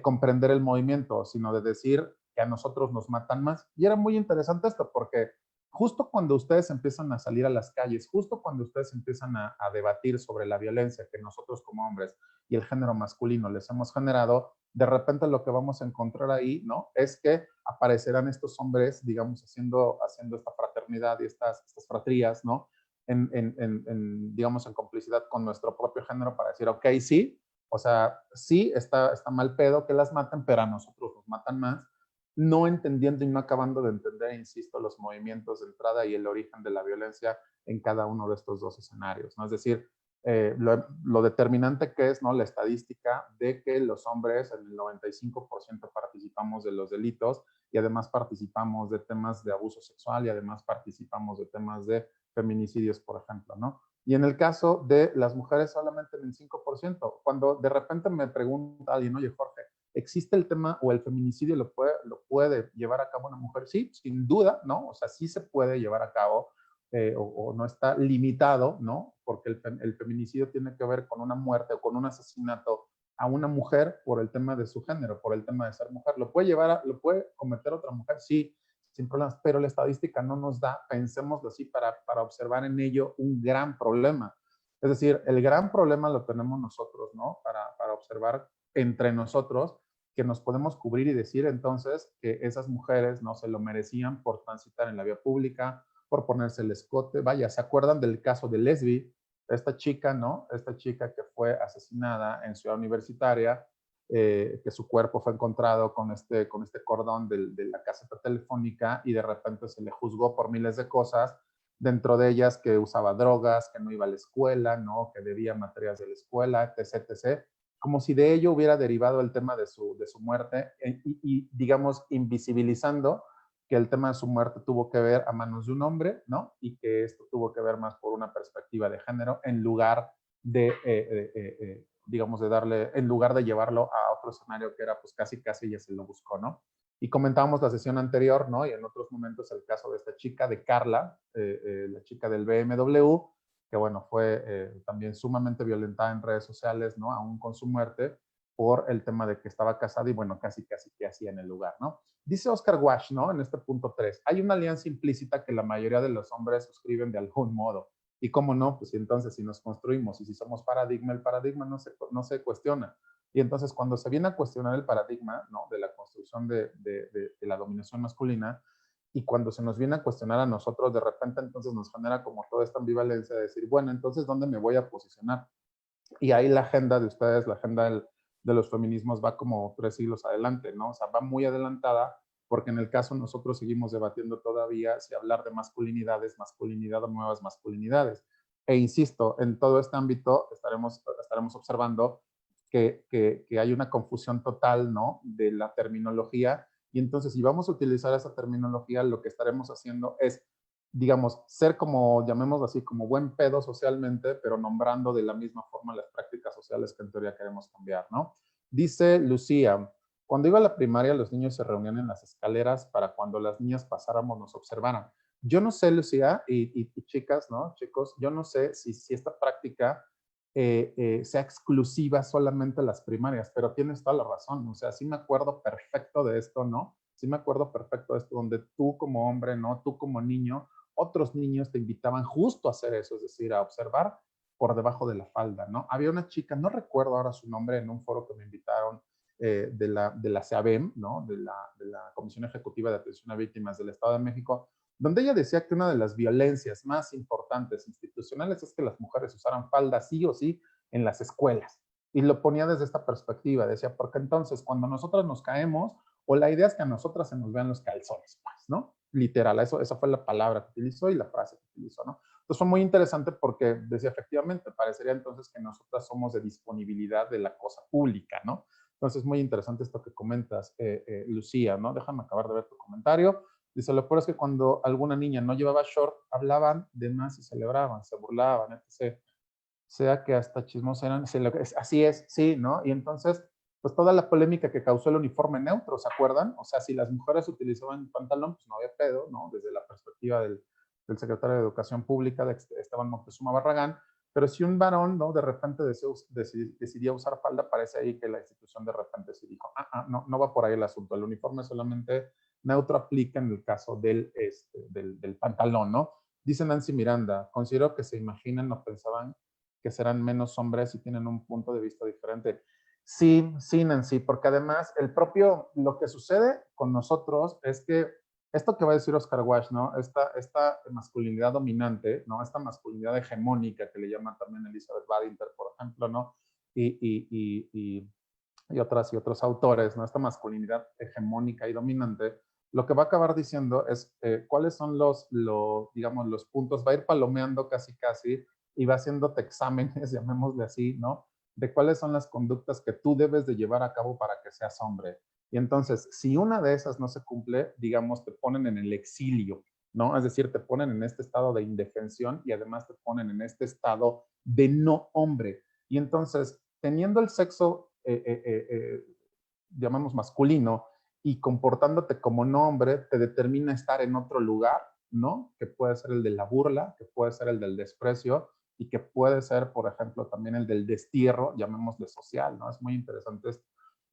Speaker 2: comprender el movimiento, sino de decir que a nosotros nos matan más. Y era muy interesante esto, porque justo cuando ustedes empiezan a salir a las calles, justo cuando ustedes empiezan a debatir sobre la violencia que nosotros como hombres y el género masculino les hemos generado, de repente lo que vamos a encontrar ahí, ¿no? Es que aparecerán estos hombres, digamos, haciendo esta fraternidad y estas fratrías, ¿no? Digamos, en complicidad con nuestro propio género para decir, ok, sí, o sea, sí, está mal pedo que las maten, pero a nosotros nos matan más, no entendiendo y no acabando de entender, insisto, los movimientos de entrada y el origen de la violencia en cada uno de estos dos escenarios, ¿no? Es decir, lo determinante que es, ¿no? La estadística de que los hombres en el 95% participamos de los delitos y además participamos de temas de abuso sexual y además participamos de temas de feminicidios, por ejemplo, ¿no? Y en el caso de las mujeres solamente en el 5%. Cuando de repente me pregunta alguien, oye, Jorge, ¿existe el tema o el feminicidio lo puede llevar a cabo una mujer? Sí, sin duda, ¿no? O sea, sí se puede llevar a cabo o no está limitado, ¿no? Porque el feminicidio tiene que ver con una muerte o con un asesinato a una mujer por el tema de su género, por el tema de ser mujer. ¿Lo puede cometer otra mujer? Sí, sin problemas, pero la estadística no nos da, pensémoslo así, para observar en ello un gran problema. Es decir, el gran problema lo tenemos nosotros, ¿no? Para observar entre nosotros que nos podemos cubrir y decir entonces que esas mujeres no se lo merecían por transitar en la vía pública, por ponerse el escote. Vaya, ¿se acuerdan del caso de Lesbi? Esta chica, ¿no? Esta chica que fue asesinada en Ciudad Universitaria, que su cuerpo fue encontrado con este cordón de la caseta telefónica y de repente se le juzgó por miles de cosas, dentro de ellas que usaba drogas, que no iba a la escuela, ¿no? Que debía materias de la escuela, etc., etc., como si de ello hubiera derivado el tema de su muerte y, digamos, invisibilizando que el tema de su muerte tuvo que ver a manos de un hombre, ¿no? Y que esto tuvo que ver más por una perspectiva de género en lugar de digamos, en lugar de llevarlo a otro escenario que era, pues, casi ya se lo buscó, ¿no? Y comentábamos la sesión anterior, ¿no? Y en otros momentos el caso de esta chica, de Carla, la chica del BMW, que bueno, fue también sumamente violentada en redes sociales, ¿no? Aún con su muerte, por el tema de que estaba casada y bueno, casi que hacía en el lugar, ¿no? Dice Oscar Wash, ¿no? En este punto 3, hay una alianza implícita que la mayoría de los hombres suscriben de algún modo. Y cómo no, pues entonces si nos construimos y si somos paradigma, el paradigma no se cuestiona. Y entonces cuando se viene a cuestionar el paradigma, ¿no? De la construcción de la dominación masculina, y cuando se nos viene a cuestionar a nosotros, de repente entonces nos genera como toda esta ambivalencia de decir, bueno, entonces, ¿dónde me voy a posicionar? Y ahí la agenda de ustedes, la agenda de los feminismos va como 3 siglos adelante, ¿no? O sea, va muy adelantada porque en el caso nosotros seguimos debatiendo todavía si hablar de masculinidades, masculinidad o nuevas masculinidades. E insisto, en todo este ámbito estaremos observando que hay una confusión total, ¿no? De la terminología. Y entonces, si vamos a utilizar esa terminología, lo que estaremos haciendo es, digamos, ser como, llamémoslo así, como buen pedo socialmente, pero nombrando de la misma forma las prácticas sociales que en teoría queremos cambiar, ¿no? Dice Lucía, cuando iba a la primaria los niños se reunían en las escaleras para cuando las niñas pasáramos nos observaran. Yo no sé, Lucía, y chicas, ¿no? Chicos, yo no sé si esta práctica sea exclusiva solamente a las primarias, pero tienes toda la razón, o sea, sí me acuerdo perfecto de esto, ¿no? Sí me acuerdo perfecto de esto, donde tú como hombre, ¿no? Tú como niño, otros niños te invitaban justo a hacer eso, es decir, a observar por debajo de la falda, ¿no? Había una chica, no recuerdo ahora su nombre, en un foro que me invitaron de la CABEM, ¿no? De la Comisión Ejecutiva de Atención a Víctimas del Estado de México, donde ella decía que una de las violencias más importantes institucionales es que las mujeres usaran falda sí o sí en las escuelas. Y lo ponía desde esta perspectiva, decía, porque entonces cuando nosotras nos caemos, o la idea es que a nosotras se nos vean los calzones, pues, ¿no? Literal, esa fue la palabra que utilizó y la frase que utilizó, ¿no? Entonces fue muy interesante porque decía, efectivamente, parecería entonces que nosotras somos de disponibilidad de la cosa pública, ¿no? Entonces, muy interesante esto que comentas, Lucía, ¿no? Déjame acabar de ver tu comentario. Dice, lo peor es que cuando alguna niña no llevaba short, hablaban de más y celebraban, se burlaban, etc. Sea que hasta chismos eran, así es, sí, ¿no? Y entonces, pues toda la polémica que causó el uniforme neutro, ¿se acuerdan? O sea, si las mujeres utilizaban pantalón, pues no había pedo, ¿no? Desde la perspectiva del secretario de Educación Pública, de Esteban Moctezuma Barragán, Pero si un varón, ¿no? De repente decidía usar falda, parece ahí que la institución de repente se dijo, no, no va por ahí el asunto, el uniforme solamente neutro aplica en el caso del pantalón, ¿no? Dice Nancy Miranda, considero que se imaginan o pensaban que serán menos hombres y tienen un punto de vista diferente. Sí, sí, Nancy, porque además lo que sucede con nosotros es que esto que va a decir Oscar Wilde, ¿no? Esta masculinidad dominante, ¿no? Esta masculinidad hegemónica que le llama también Elizabeth Badinter, por ejemplo, ¿no? Y otros autores, ¿no? Esta masculinidad hegemónica y dominante, lo que va a acabar diciendo es cuáles son digamos, los puntos, va a ir palomeando casi casi y va haciéndote exámenes, llamémosle así, ¿no? De cuáles son las conductas que tú debes de llevar a cabo para que seas hombre. Y entonces, si una de esas no se cumple, digamos, te ponen en el exilio, ¿no? Es decir, te ponen en este estado de indefensión y además te ponen en este estado de no hombre. Y entonces, teniendo el sexo, llamamos masculino, y comportándote como no hombre, te determina estar en otro lugar, ¿no? Que puede ser el de la burla, que puede ser el del desprecio, y que puede ser, por ejemplo, también el del destierro, llamémosle social, ¿no? Es muy interesante esto.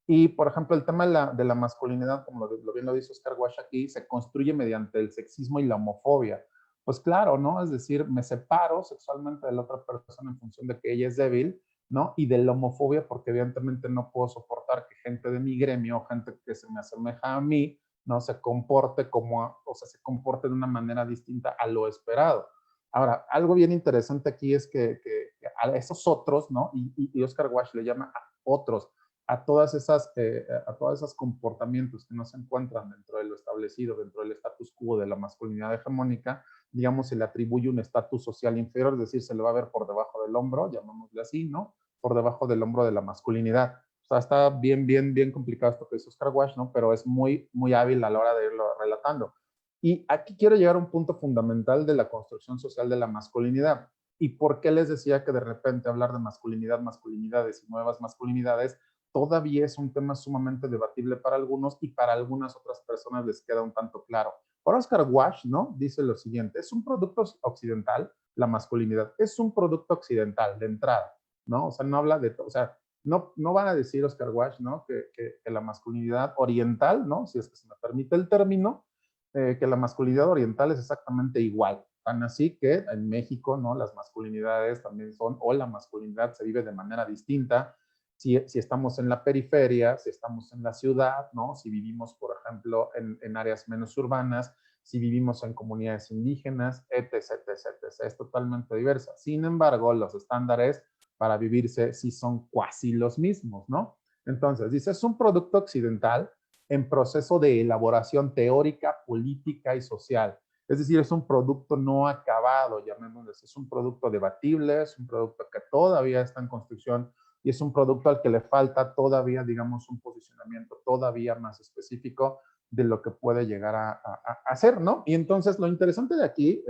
Speaker 2: Y, por ejemplo, el tema de la masculinidad, como bien lo dice Oscar Wilde aquí, se construye mediante el sexismo y la homofobia. Pues claro, ¿no? Es decir, me separo sexualmente de la otra persona en función de que ella es débil, ¿no? Y de la homofobia, porque evidentemente no puedo soportar que gente de mi gremio, gente que se me asemeja a mí, ¿no? Se comporte se comporte de una manera distinta a lo esperado. Ahora, algo bien interesante aquí es que a esos otros, ¿no? Y Oscar Wilde le llama a otros, a todas esos comportamientos que no se encuentran dentro de lo establecido, dentro del status quo de la masculinidad hegemónica, digamos, se le atribuye un estatus social inferior, es decir, se le va a ver por debajo del hombro, llamémosle así, ¿no? Por debajo del hombro de la masculinidad. O sea, está bien complicado esto que dice Oscar Wilde, ¿no? Pero es muy hábil a la hora de irlo relatando. Y aquí quiero llegar a un punto fundamental de la construcción social de la masculinidad. ¿Y por qué les decía que de repente hablar de masculinidades y nuevas masculinidades todavía es un tema sumamente debatible para algunos y para algunas otras personas les queda un tanto claro? Por Oscar Wilde, ¿no? Dice lo siguiente, es un producto occidental, la masculinidad, es un producto occidental de entrada, ¿no? O sea, no habla de, o sea, no van a decir Oscar Wilde, ¿no? Que la masculinidad oriental, ¿no? Si es que se me permite el término, que la masculinidad oriental es exactamente igual. Tan así que en México, ¿no? Las masculinidades también son, o la masculinidad se vive de manera distinta. Si estamos en la periferia, si estamos en la ciudad, ¿no? Si vivimos, por ejemplo, en áreas menos urbanas, si vivimos en comunidades indígenas, etc. Es totalmente diversa. Sin embargo, los estándares para vivirse sí son casi los mismos, ¿no? Entonces, dice, es un producto occidental en proceso de elaboración teórica, política y social. Es decir, es un producto no acabado, llamémoslo así. Es un producto debatible, es un producto que todavía está en construcción y es un producto al que le falta todavía, digamos, un posicionamiento todavía más específico de lo que puede llegar a ser, ¿no? Y entonces lo interesante de aquí,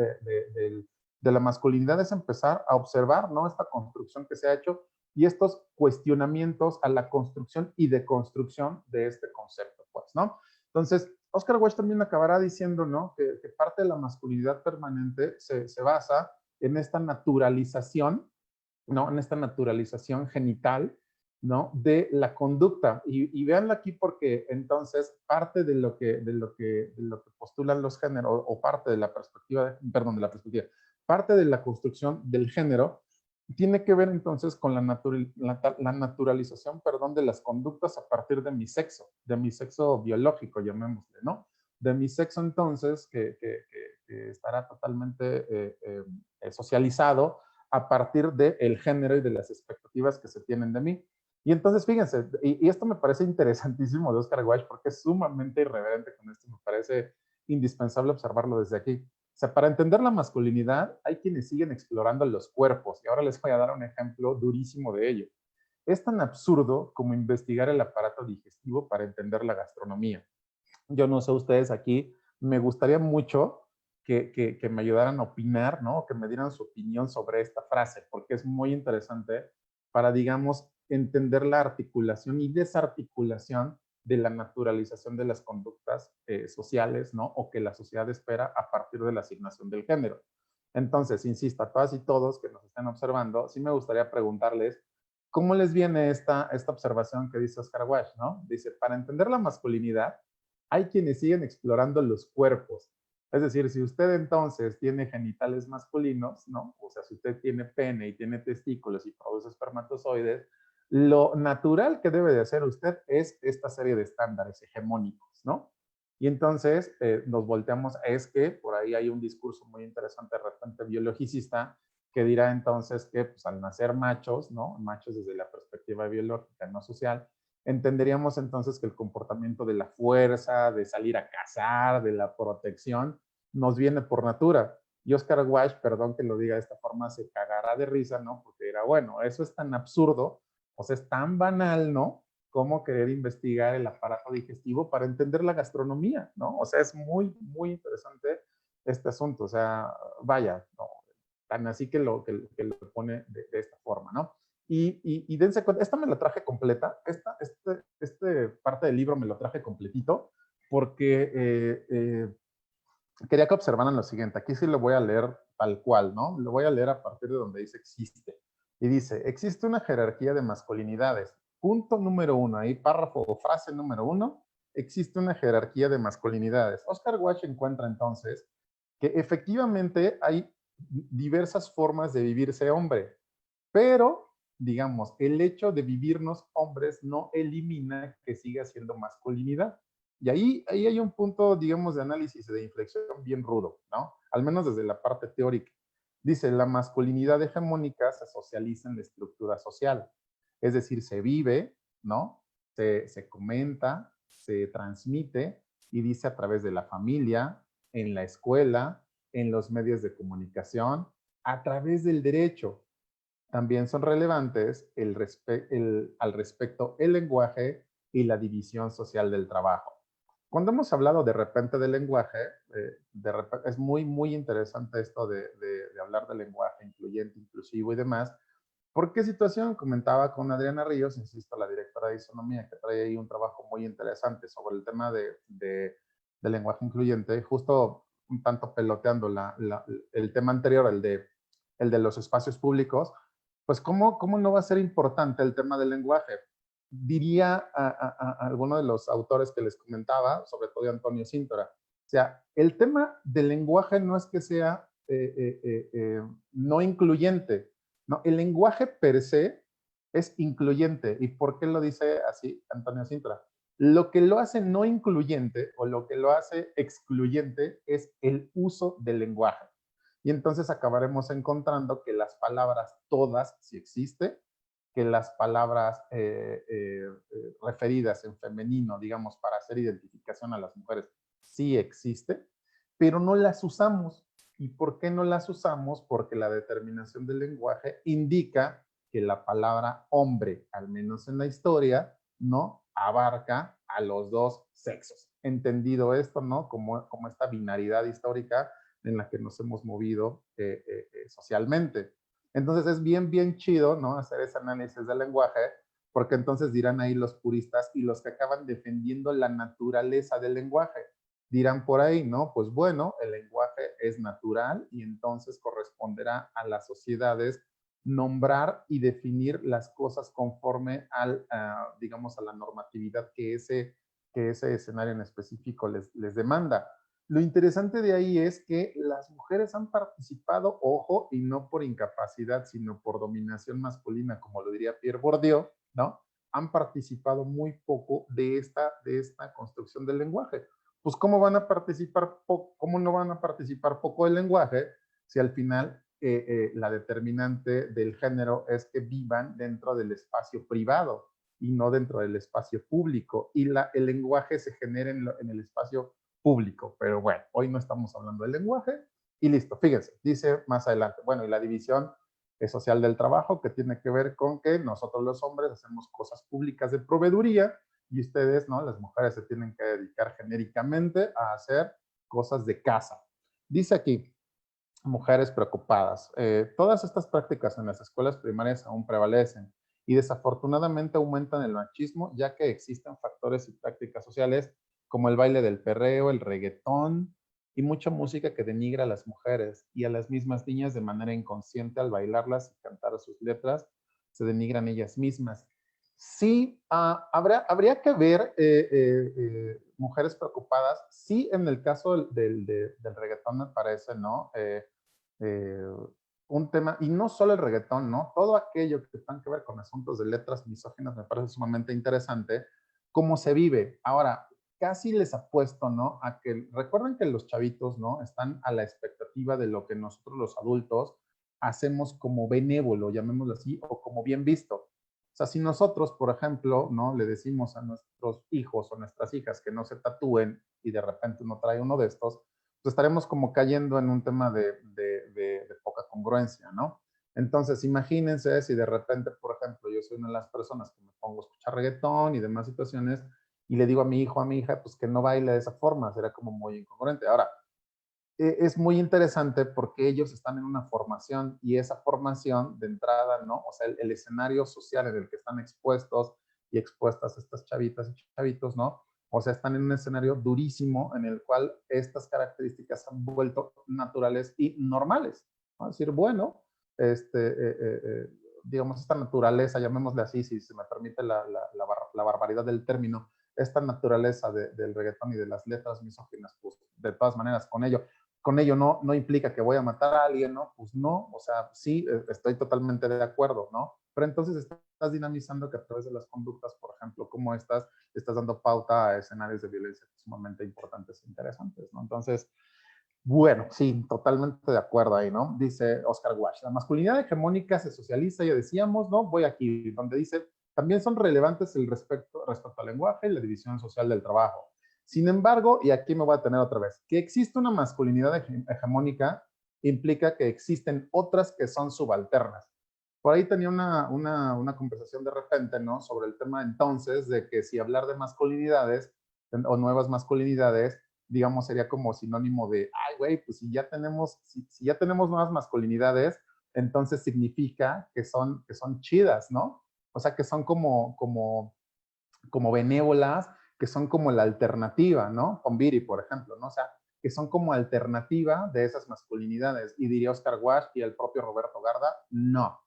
Speaker 2: de la masculinidad, es empezar a observar, ¿no? Esta construcción que se ha hecho y estos cuestionamientos a la construcción y deconstrucción de este concepto, pues, ¿no? Entonces, Oscar Wilde también acabará diciendo, ¿no? Que parte de la masculinidad permanente se basa en esta naturalización, ¿no? En esta naturalización genital, ¿no? De la conducta. Y véanlo aquí porque entonces parte de lo que postulan los géneros, o parte de la perspectiva, parte de la construcción del género tiene que ver entonces con la naturalización, perdón, de las conductas a partir de mi sexo biológico, llamémosle, ¿no? De mi sexo entonces, que estará totalmente socializado a partir del género y de las expectativas que se tienen de mí. Y entonces, fíjense, y esto me parece interesantísimo de Oscar Wilde porque es sumamente irreverente con esto, me parece indispensable observarlo desde aquí. O sea, para entender la masculinidad hay quienes siguen explorando los cuerpos y ahora les voy a dar un ejemplo durísimo de ello. Es tan absurdo como investigar el aparato digestivo para entender la gastronomía. Yo no sé ustedes aquí, me gustaría mucho que me ayudaran a opinar, ¿no? Que me dieran su opinión sobre esta frase, porque es muy interesante para, digamos, entender la articulación y desarticulación de la naturalización de las conductas sociales, ¿no? O que la sociedad espera a partir de la asignación del género. Entonces, insisto, a todas y todos que nos estén observando, sí me gustaría preguntarles, ¿cómo les viene esta observación que dice Oscar Wilde, ¿no? Dice, para entender la masculinidad, hay quienes siguen explorando los cuerpos. Es decir, si usted entonces tiene genitales masculinos, ¿no? O sea, si usted tiene pene y tiene testículos y produce espermatozoides, lo natural que debe de hacer usted es esta serie de estándares hegemónicos, ¿no? Y entonces nos volteamos, es que por ahí hay un discurso muy interesante de repente biologicista que dirá entonces que pues, al nacer machos, ¿no? Machos desde la perspectiva biológica, no social, entenderíamos entonces que el comportamiento de la fuerza, de salir a cazar, de la protección, nos viene por natura. Y Oscar Wilde, perdón que lo diga de esta forma, se cagará de risa, ¿no? Porque dirá, bueno, eso es tan absurdo, o sea, es tan banal, ¿no? Como querer investigar el aparato digestivo para entender la gastronomía, ¿no? O sea, es muy, muy interesante este asunto. O sea, vaya, ¿no? Tan así que lo pone de esta forma, ¿no? Y dense cuenta, esta me la traje completa, este parte del libro me lo traje completito, porque quería que observaran lo siguiente. Aquí sí lo voy a leer tal cual, ¿no? Lo voy a leer a partir de donde dice existe. Y dice, existe una jerarquía de masculinidades. Punto número 1, ahí párrafo o frase número 1, existe una jerarquía de masculinidades. Oscar Wilde encuentra entonces que efectivamente hay diversas formas de vivirse hombre, pero, digamos, el hecho de vivirnos hombres no elimina que siga siendo masculinidad. Y ahí hay un punto, digamos, de análisis de inflexión bien rudo, ¿no? Al menos desde la parte teórica. Dice, la masculinidad hegemónica se socializa en la estructura social. Es decir, se vive, ¿no? Se comenta, se transmite y dice a través de la familia, en la escuela, en los medios de comunicación, a través del derecho. También son relevantes al respecto el lenguaje y la división social del trabajo. Cuando hemos hablado de repente del lenguaje, es muy, muy interesante esto de hablar del lenguaje incluyente, inclusivo y demás, porque situación comentaba con Adriana Ríos, insisto, la directora de Isonomía, que trae ahí un trabajo muy interesante sobre el tema de lenguaje incluyente, justo un tanto peloteando el tema anterior, el de los espacios públicos, pues ¿cómo no va a ser importante el tema del lenguaje? Diría a alguno de los autores que les comentaba, sobre todo Antonio Cintora, o sea, el tema del lenguaje no es que sea no incluyente, no, el lenguaje per se es incluyente. ¿Y por qué lo dice así Antonio Cintra? Lo que lo hace no incluyente o lo que lo hace excluyente es el uso del lenguaje. Y entonces acabaremos encontrando que las palabras todas, si existe, que las palabras referidas en femenino, digamos, para hacer identificación a las mujeres, sí existe, pero no las usamos. ¿Y por qué no las usamos? Porque la determinación del lenguaje indica que la palabra hombre, al menos en la historia, no abarca a los dos sexos. Entendido esto, ¿no? Como esta binaridad histórica en la que nos hemos movido socialmente. Entonces es bien, bien chido, ¿no? Hacer ese análisis del lenguaje, porque entonces dirán ahí los puristas y los que acaban defendiendo la naturaleza del lenguaje. Dirán por ahí, ¿no? Pues bueno, el lenguaje es natural y entonces corresponderá a las sociedades nombrar y definir las cosas conforme digamos, a la normatividad que ese escenario en específico les demanda. Lo interesante de ahí es que las mujeres han participado, ojo, y no por incapacidad, sino por dominación masculina, como lo diría Pierre Bourdieu, ¿no? Han participado muy poco de esta construcción del lenguaje. Pues, ¿cómo van a participar cómo no van a participar poco del lenguaje si al final la determinante del género es que vivan dentro del espacio privado y no dentro del espacio público? Y el lenguaje se genera en el espacio público. Pero bueno, hoy no estamos hablando del lenguaje y listo. Fíjense, dice más adelante, bueno, y la división social del trabajo, que tiene que ver con que nosotros los hombres hacemos cosas públicas de proveeduría y ustedes, ¿no? Las mujeres se tienen que dedicar genéricamente a hacer cosas de casa. Dice aquí, mujeres preocupadas. Todas estas prácticas en las escuelas primarias aún prevalecen y desafortunadamente aumentan el machismo, ya que existen factores y prácticas sociales como el baile del perreo, el reggaetón, y mucha música que denigra a las mujeres y a las mismas niñas de manera inconsciente al bailarlas y cantar sus letras, se denigran ellas mismas. Sí, habría que ver mujeres preocupadas. Sí, en el caso del reggaetón me parece, ¿no? Eh, un tema, y no solo el reggaetón, ¿no? Todo aquello que tenga que ver con asuntos de letras misóginas me parece sumamente interesante, cómo se vive. Ahora, casi les apuesto, ¿no? A que, recuerden que los chavitos, ¿no? Están a la expectativa de lo que nosotros los adultos hacemos como benévolo, llamémoslo así, o como bien visto. O sea, si nosotros, por ejemplo, ¿no? Le decimos a nuestros hijos o nuestras hijas que no se tatúen y de repente uno trae uno de estos, pues estaremos como cayendo en un tema de poca congruencia, ¿no? Entonces, imagínense si de repente, por ejemplo, yo soy una de las personas que me pongo a escuchar reggaetón y demás situaciones y le digo a mi hijo, a mi hija, pues que no baile de esa forma, será como muy incongruente. Ahora, es muy interesante porque ellos están en una formación y esa formación de entrada, ¿no? O sea, el escenario social en el que están expuestos y expuestas estas chavitas y chavitos, ¿no? O sea, están en un escenario durísimo en el cual estas características han vuelto naturales y normales. ¿No? Es decir, bueno, digamos, esta naturaleza, llamémosle así, si se me permite la barbaridad del término, esta naturaleza del reggaetón y de las letras misóginas, pues de todas maneras, con ello no implica que voy a matar a alguien, ¿no? Pues no, o sea, sí, estoy totalmente de acuerdo, ¿no? Pero entonces estás dinamizando que a través de las conductas, por ejemplo, como estas, estás dando pauta a escenarios de violencia sumamente importantes e interesantes, ¿no? Entonces, bueno, sí, totalmente de acuerdo ahí, ¿no? Dice Oscar Walsh, la masculinidad hegemónica se socializa, ya decíamos, ¿no? Voy aquí, donde dice, también son relevantes el respecto al lenguaje y la división social del trabajo. Sin embargo, y aquí me voy a tener otra vez, que existe una masculinidad hegemónica implica que existen otras que son subalternas. Por ahí tenía una conversación de repente, ¿no? Sobre el tema entonces de que si hablar de masculinidades o nuevas masculinidades, digamos, sería como sinónimo de, ay, güey, pues si ya tenemos nuevas masculinidades, entonces significa que son chidas, ¿no? O sea, que son como benévolas, que son como la alternativa, ¿no? Con Viri, por ejemplo, ¿no? O sea, que son como alternativa de esas masculinidades. Y diría Oscar Wash y el propio Roberto Garda, no.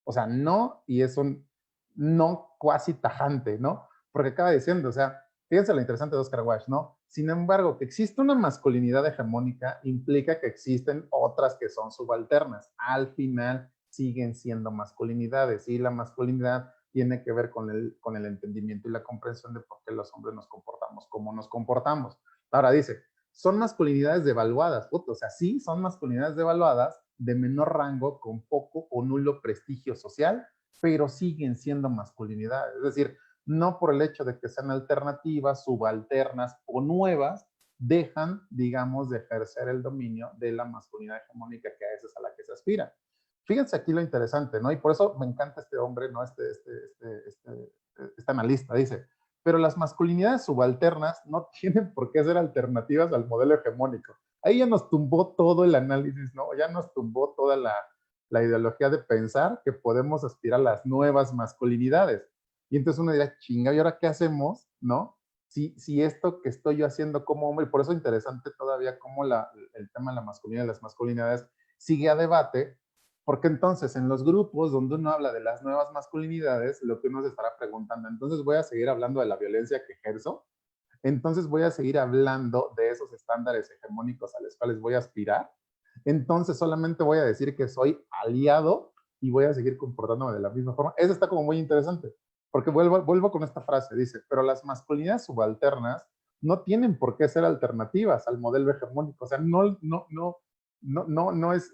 Speaker 2: O sea, no, y es un no cuasi tajante, ¿no? Porque acaba diciendo, o sea, fíjense lo interesante de Oscar Wash, ¿no? Sin embargo, que existe una masculinidad hegemónica implica que existen otras que son subalternas. Al final siguen siendo masculinidades y la masculinidad tiene que ver con el entendimiento y la comprensión de por qué los hombres nos comportamos como nos comportamos. Ahora dice, son masculinidades devaluadas. O sea, sí, son masculinidades devaluadas de menor rango, con poco o nulo prestigio social, pero siguen siendo masculinidades. Es decir, no por el hecho de que sean alternativas, subalternas o nuevas, dejan, digamos, de ejercer el dominio de la masculinidad hegemónica que a esa es a la que se aspira. Fíjense aquí lo interesante, ¿no? Y por eso me encanta este hombre, ¿no? Este analista, dice, pero las masculinidades subalternas no tienen por qué ser alternativas al modelo hegemónico. Ahí ya nos tumbó todo el análisis, ¿no? Ya nos tumbó toda la ideología de pensar que podemos aspirar a las nuevas masculinidades. Y entonces uno dirá, chinga, ¿y ahora qué hacemos? ¿No? Si esto que estoy yo haciendo como hombre, y por eso es interesante todavía cómo el tema de la masculinidad y las masculinidades sigue a debate, porque entonces en los grupos donde uno habla de las nuevas masculinidades, lo que uno se estará preguntando, entonces voy a seguir hablando de la violencia que ejerzo, entonces voy a seguir hablando de esos estándares hegemónicos a los cuales voy a aspirar, entonces solamente voy a decir que soy aliado y voy a seguir comportándome de la misma forma. Eso está como muy interesante, porque vuelvo con esta frase, dice, pero las masculinidades subalternas no tienen por qué ser alternativas al modelo hegemónico, o sea, no es,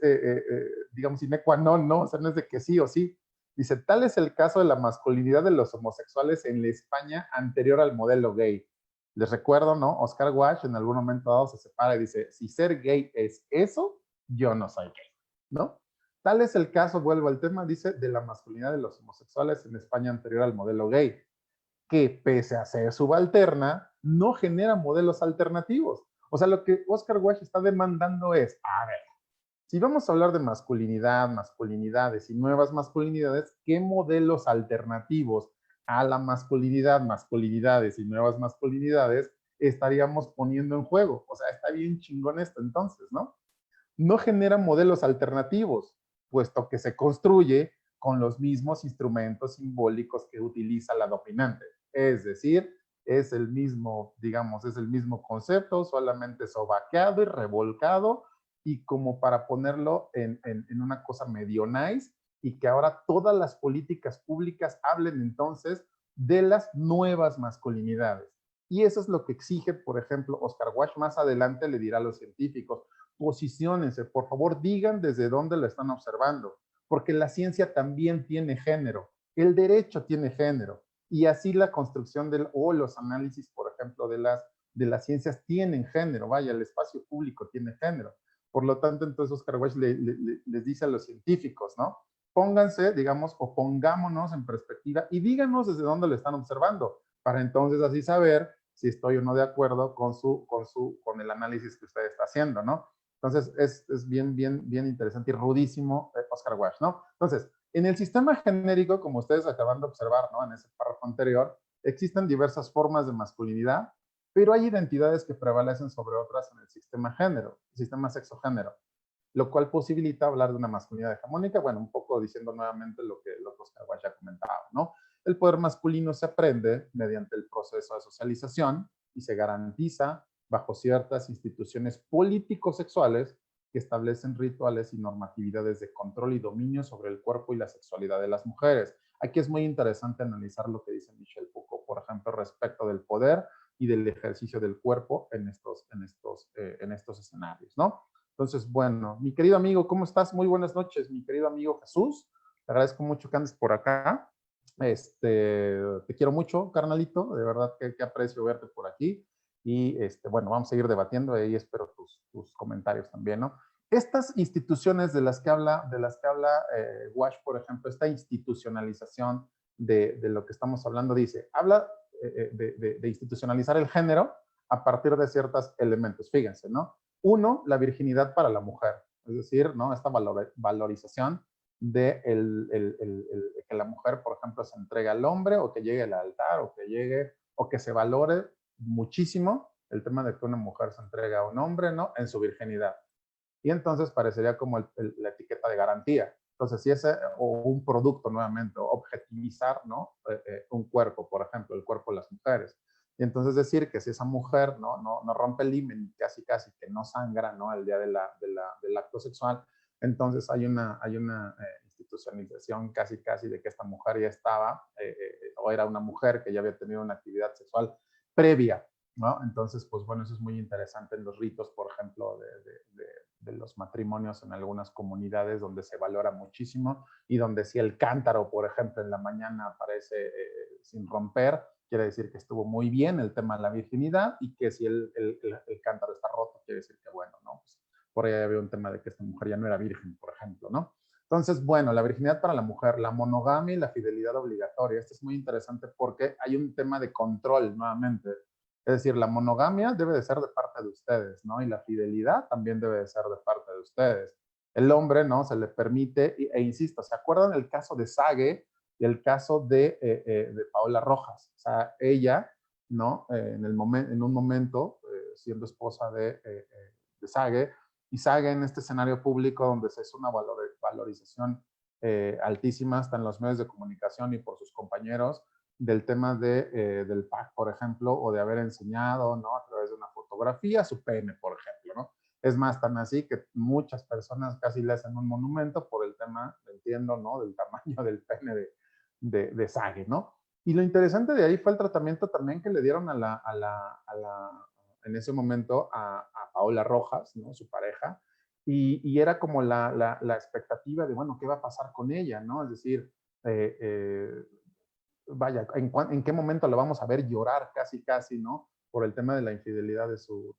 Speaker 2: digamos, sine qua non, ¿no? O sea, no es de que sí o sí. Dice, tal es el caso de la masculinidad de los homosexuales en la España anterior al modelo gay. Les recuerdo, ¿no? Oscar Wash en algún momento dado se separa y dice, si ser gay es eso, yo no soy gay, ¿no? Tal es el caso, vuelvo al tema, dice, de la masculinidad de los homosexuales en España anterior al modelo gay, que pese a ser subalterna, no genera modelos alternativos. O sea, lo que Oscar Wash está demandando es, a ver, si vamos a hablar de masculinidad, masculinidades y nuevas masculinidades, ¿qué modelos alternativos a la masculinidad, masculinidades y nuevas masculinidades estaríamos poniendo en juego. O sea, está bien chingón esto entonces, ¿no? No genera modelos alternativos, puesto que se construye con los mismos instrumentos simbólicos que utiliza la dominante. Es decir, es el mismo, digamos, es el mismo concepto, solamente sobaqueado y revolcado, y como para ponerlo en una cosa medio nice, y que ahora todas las políticas públicas hablen entonces de las nuevas masculinidades. Y eso es lo que exige, por ejemplo, Oscar Walsh más adelante le dirá a los científicos: posiciónense, por favor, digan desde dónde lo están observando, porque la ciencia también tiene género, el derecho tiene género, y así la construcción o los análisis, por ejemplo, de las ciencias tienen género, vaya, el espacio público tiene género. Por lo tanto, entonces Oscar Wilde les dice a los científicos, ¿no? Pónganse, digamos, o pongámonos en perspectiva y díganos desde dónde lo están observando, para entonces así saber si estoy o no de acuerdo con el análisis que usted está haciendo, ¿no? Entonces, es bien interesante y rudísimo Oscar Wilde, ¿no? Entonces, en el sistema genérico, como ustedes acaban de observar, ¿no? En ese párrafo anterior, existen diversas formas de masculinidad, pero hay identidades que prevalecen sobre otras en el sistema sexo-género, lo cual posibilita hablar de una masculinidad hegemónica, bueno, un poco diciendo nuevamente lo que Oscar Wilde ya comentaba, ¿no? El poder masculino se aprende mediante el proceso de socialización y se garantiza bajo ciertas instituciones político-sexuales que establecen rituales y normatividades de control y dominio sobre el cuerpo y la sexualidad de las mujeres. Aquí es muy interesante analizar lo que dice Michel Foucault, por ejemplo, respecto del poder y del ejercicio del cuerpo en estos escenarios, ¿no? Entonces, bueno, mi querido amigo, ¿cómo estás? Muy buenas noches, mi querido amigo Jesús. Te agradezco mucho que andes por acá. Te quiero mucho, carnalito, de verdad que aprecio verte por aquí. Y bueno, vamos a seguir debatiendo y espero tus comentarios también, ¿no? Estas instituciones de las que habla Walsh, por ejemplo, esta institucionalización de lo que estamos hablando, habla de institucionalizar el género a partir de ciertos elementos. Fíjense, ¿no? Uno, la virginidad para la mujer, es decir, ¿no? Esta valorización de que la mujer, por ejemplo, se entregue al hombre, o que llegue al altar, o que se valore muchísimo el tema de que una mujer se entrega a un hombre, ¿no? En su virginidad. Y entonces parecería como la etiqueta de garantía. Entonces, si ese, o un producto nuevamente, objetivizar, ¿no? Un cuerpo, por ejemplo, el cuerpo de las mujeres. Y entonces decir que si esa mujer no rompe el himen, casi que no sangra, ¿no? El día del acto sexual, entonces hay una institucionalización casi de que esta mujer ya estaba, o era una mujer que ya había tenido una actividad sexual previa, ¿no? Entonces, pues bueno, eso es muy interesante en los ritos, por ejemplo, de los matrimonios en algunas comunidades donde se valora muchísimo, y donde si el cántaro, por ejemplo, en la mañana aparece sin romper, quiere decir que estuvo muy bien el tema de la virginidad, y que si el cántaro está roto, quiere decir que bueno, ¿no? Pues por ahí había un tema de que esta mujer ya no era virgen, por ejemplo, ¿no? Entonces, bueno, la virginidad para la mujer, la monogamia y la fidelidad obligatoria. Esto es muy interesante porque hay un tema de control nuevamente. Es decir, la monogamia debe de ser de parte de ustedes, ¿no? Y la fidelidad también debe de ser de parte de ustedes. El hombre, ¿no? Se le permite, insisto, ¿se acuerdan el caso de Sage y el caso de Paola Rojas? O sea, ella, ¿no? En un momento, siendo esposa de Sage, y Sage en este escenario público donde se hace una valorización altísima, hasta en los medios de comunicación y por sus compañeros, del tema del PAC, por ejemplo, o de haber enseñado, ¿no? A través de una fotografía su pene, por ejemplo, ¿no? Es más, tan así que muchas personas casi le hacen un monumento por el tema, entiendo, ¿no? Del tamaño del pene de Sage, ¿no? Y lo interesante de ahí fue el tratamiento también que le dieron en ese momento a Paola Rojas, ¿no? Su pareja, y era como la expectativa de, bueno, ¿qué va a pasar con ella, ¿no? Es decir, vaya, ¿en qué momento la vamos a ver llorar casi, ¿no? Por el tema de la infidelidad de su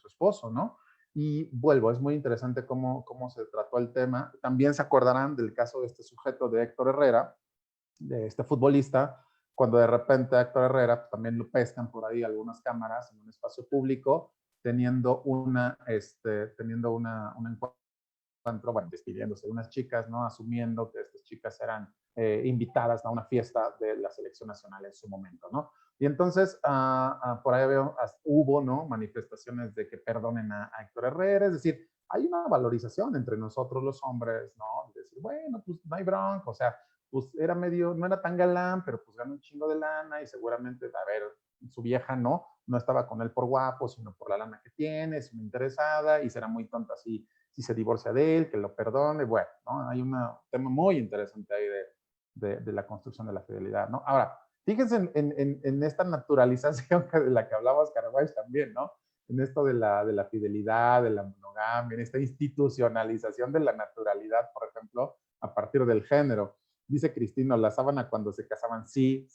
Speaker 2: esposo, ¿no? Y vuelvo, es muy interesante cómo se trató el tema. También se acordarán del caso de este sujeto de Héctor Herrera, de este futbolista, cuando de repente a Héctor Herrera pues, también lo pescan por ahí algunas cámaras en un espacio público, teniendo un encuentro, bueno, despidiéndose de unas chicas, ¿no? Asumiendo que estas chicas eran invitadas a una fiesta de la selección nacional en su momento, ¿no? Y entonces, por ahí hubo, ¿no? Manifestaciones de que perdonen a Héctor Herrera, es decir, hay una valorización entre nosotros los hombres, ¿no? De decir, bueno, pues no hay bronca, o sea, pues era medio, no era tan galán, pero pues gana un chingo de lana y seguramente, a ver, su vieja no estaba con él por guapo, sino por la lana que tiene, es una interesada y será muy tonta si se divorcia de él, que lo perdone, bueno, ¿no? Hay un tema muy interesante ahí de la construcción de la fidelidad, ¿no? Ahora, fíjense en esta naturalización de la que hablaba Oscar Wilde también, ¿no? En esto de la fidelidad, de la monogamia, en esta institucionalización de la naturalidad, por ejemplo, a partir del género. Dice Cristino, la sábana cuando se casaban, sí,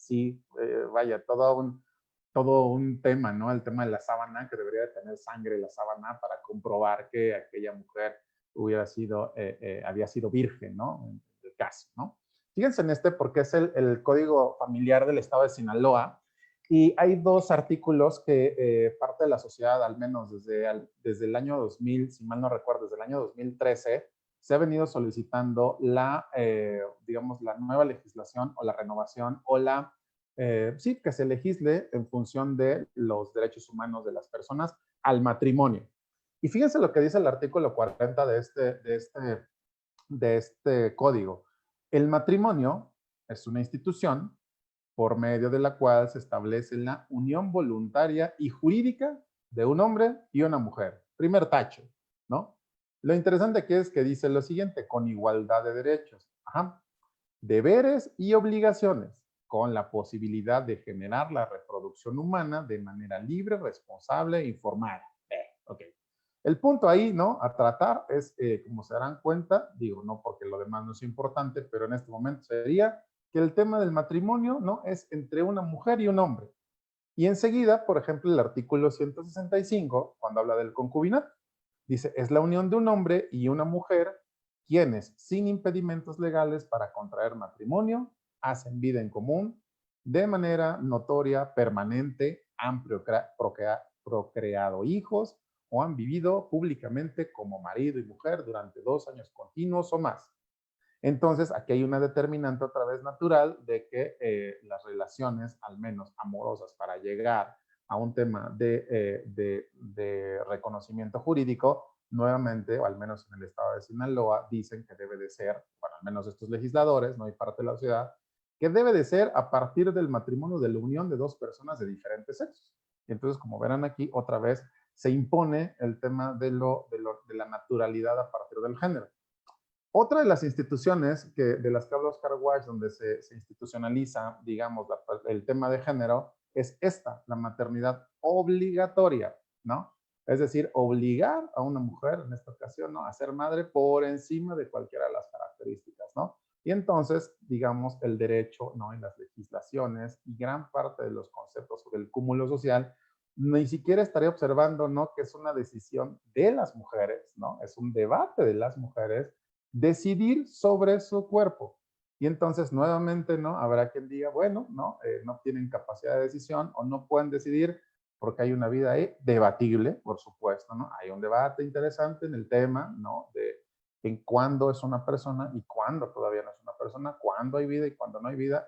Speaker 2: vaya, todo un tema, ¿no? El tema de la sábana, que debería de tener sangre la sábana para comprobar que aquella mujer había sido virgen, ¿no? En el caso, ¿no? Fíjense en este porque es el código familiar del estado de Sinaloa y hay dos artículos que parte de la sociedad, al menos desde el año 2000, si mal no recuerdo, desde el año 2013, se ha venido solicitando digamos, la nueva legislación o la renovación o sí, que se legisle en función de los derechos humanos de las personas al matrimonio. Y fíjense lo que dice el artículo 40 de este código. El matrimonio es una institución por medio de la cual se establece la unión voluntaria y jurídica de un hombre y una mujer. Primer tacho, ¿no? Lo interesante aquí es que dice lo siguiente, con igualdad de derechos. Ajá. Deberes y obligaciones, con la posibilidad de generar la reproducción humana de manera libre, responsable e informada. Ok. El punto ahí, ¿no? A tratar es, como se darán cuenta, digo, no porque lo demás no es importante, pero en este momento sería que el tema del matrimonio, ¿no? Es entre una mujer y un hombre. Y enseguida, por ejemplo, el artículo 165, cuando habla del concubinato, dice, es la unión de un hombre y una mujer quienes, sin impedimentos legales para contraer matrimonio, hacen vida en común de manera notoria, permanente, han procreado hijos o han vivido públicamente como marido y mujer durante 2 años continuos o más. Entonces, aquí hay una determinante otra vez natural de que las relaciones, al menos amorosas, para llegar a un tema de reconocimiento jurídico, nuevamente, o al menos en el estado de Sinaloa, dicen que debe de ser, bueno, al menos estos legisladores, no hay parte de la sociedad, que debe de ser a partir del matrimonio de la unión de dos personas de diferentes sexos. Y entonces, como verán aquí, otra vez se impone el tema de la naturalidad a partir del género. Otra de las instituciones de las que habla Oscar Wilde, donde se institucionaliza, digamos, el tema de género, es la maternidad obligatoria, ¿no? Es decir, obligar a una mujer, en esta ocasión, ¿no? A ser madre por encima de cualquiera de las características, ¿no? Y entonces, digamos, el derecho, ¿no? Y las legislaciones y gran parte de los conceptos sobre el cúmulo social, ni siquiera estaría observando, ¿no? Que es una decisión de las mujeres, ¿no? Es un debate de las mujeres decidir sobre su cuerpo. Y entonces nuevamente, ¿no? Habrá quien diga, bueno, no tienen capacidad de decisión o no pueden decidir porque hay una vida ahí debatible, por supuesto, ¿no? Hay un debate interesante en el tema, ¿no? En cuándo es una persona y cuándo todavía no es una persona, cuándo hay vida y cuándo no hay vida,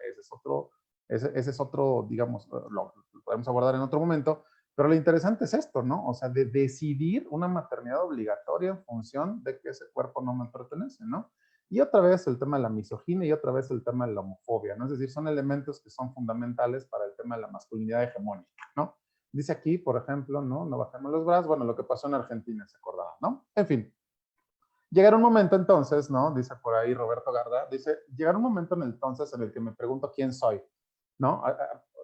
Speaker 2: ese es otro, digamos, lo podemos abordar en otro momento, pero lo interesante es esto, ¿no? O sea, de decidir una maternidad obligatoria en función de que ese cuerpo no me pertenece, ¿no? Y otra vez el tema de la misoginia y otra vez el tema de la homofobia, ¿no? Es decir, son elementos que son fundamentales para el tema de la masculinidad hegemónica, ¿no? Dice aquí, por ejemplo, ¿no? No bajemos los brazos, bueno, lo que pasó en Argentina, se acordarán, ¿no? En fin, llegará un momento entonces, ¿no? Dice por ahí Roberto Garda, dice, llegará un momento entonces en el que me pregunto quién soy, ¿no?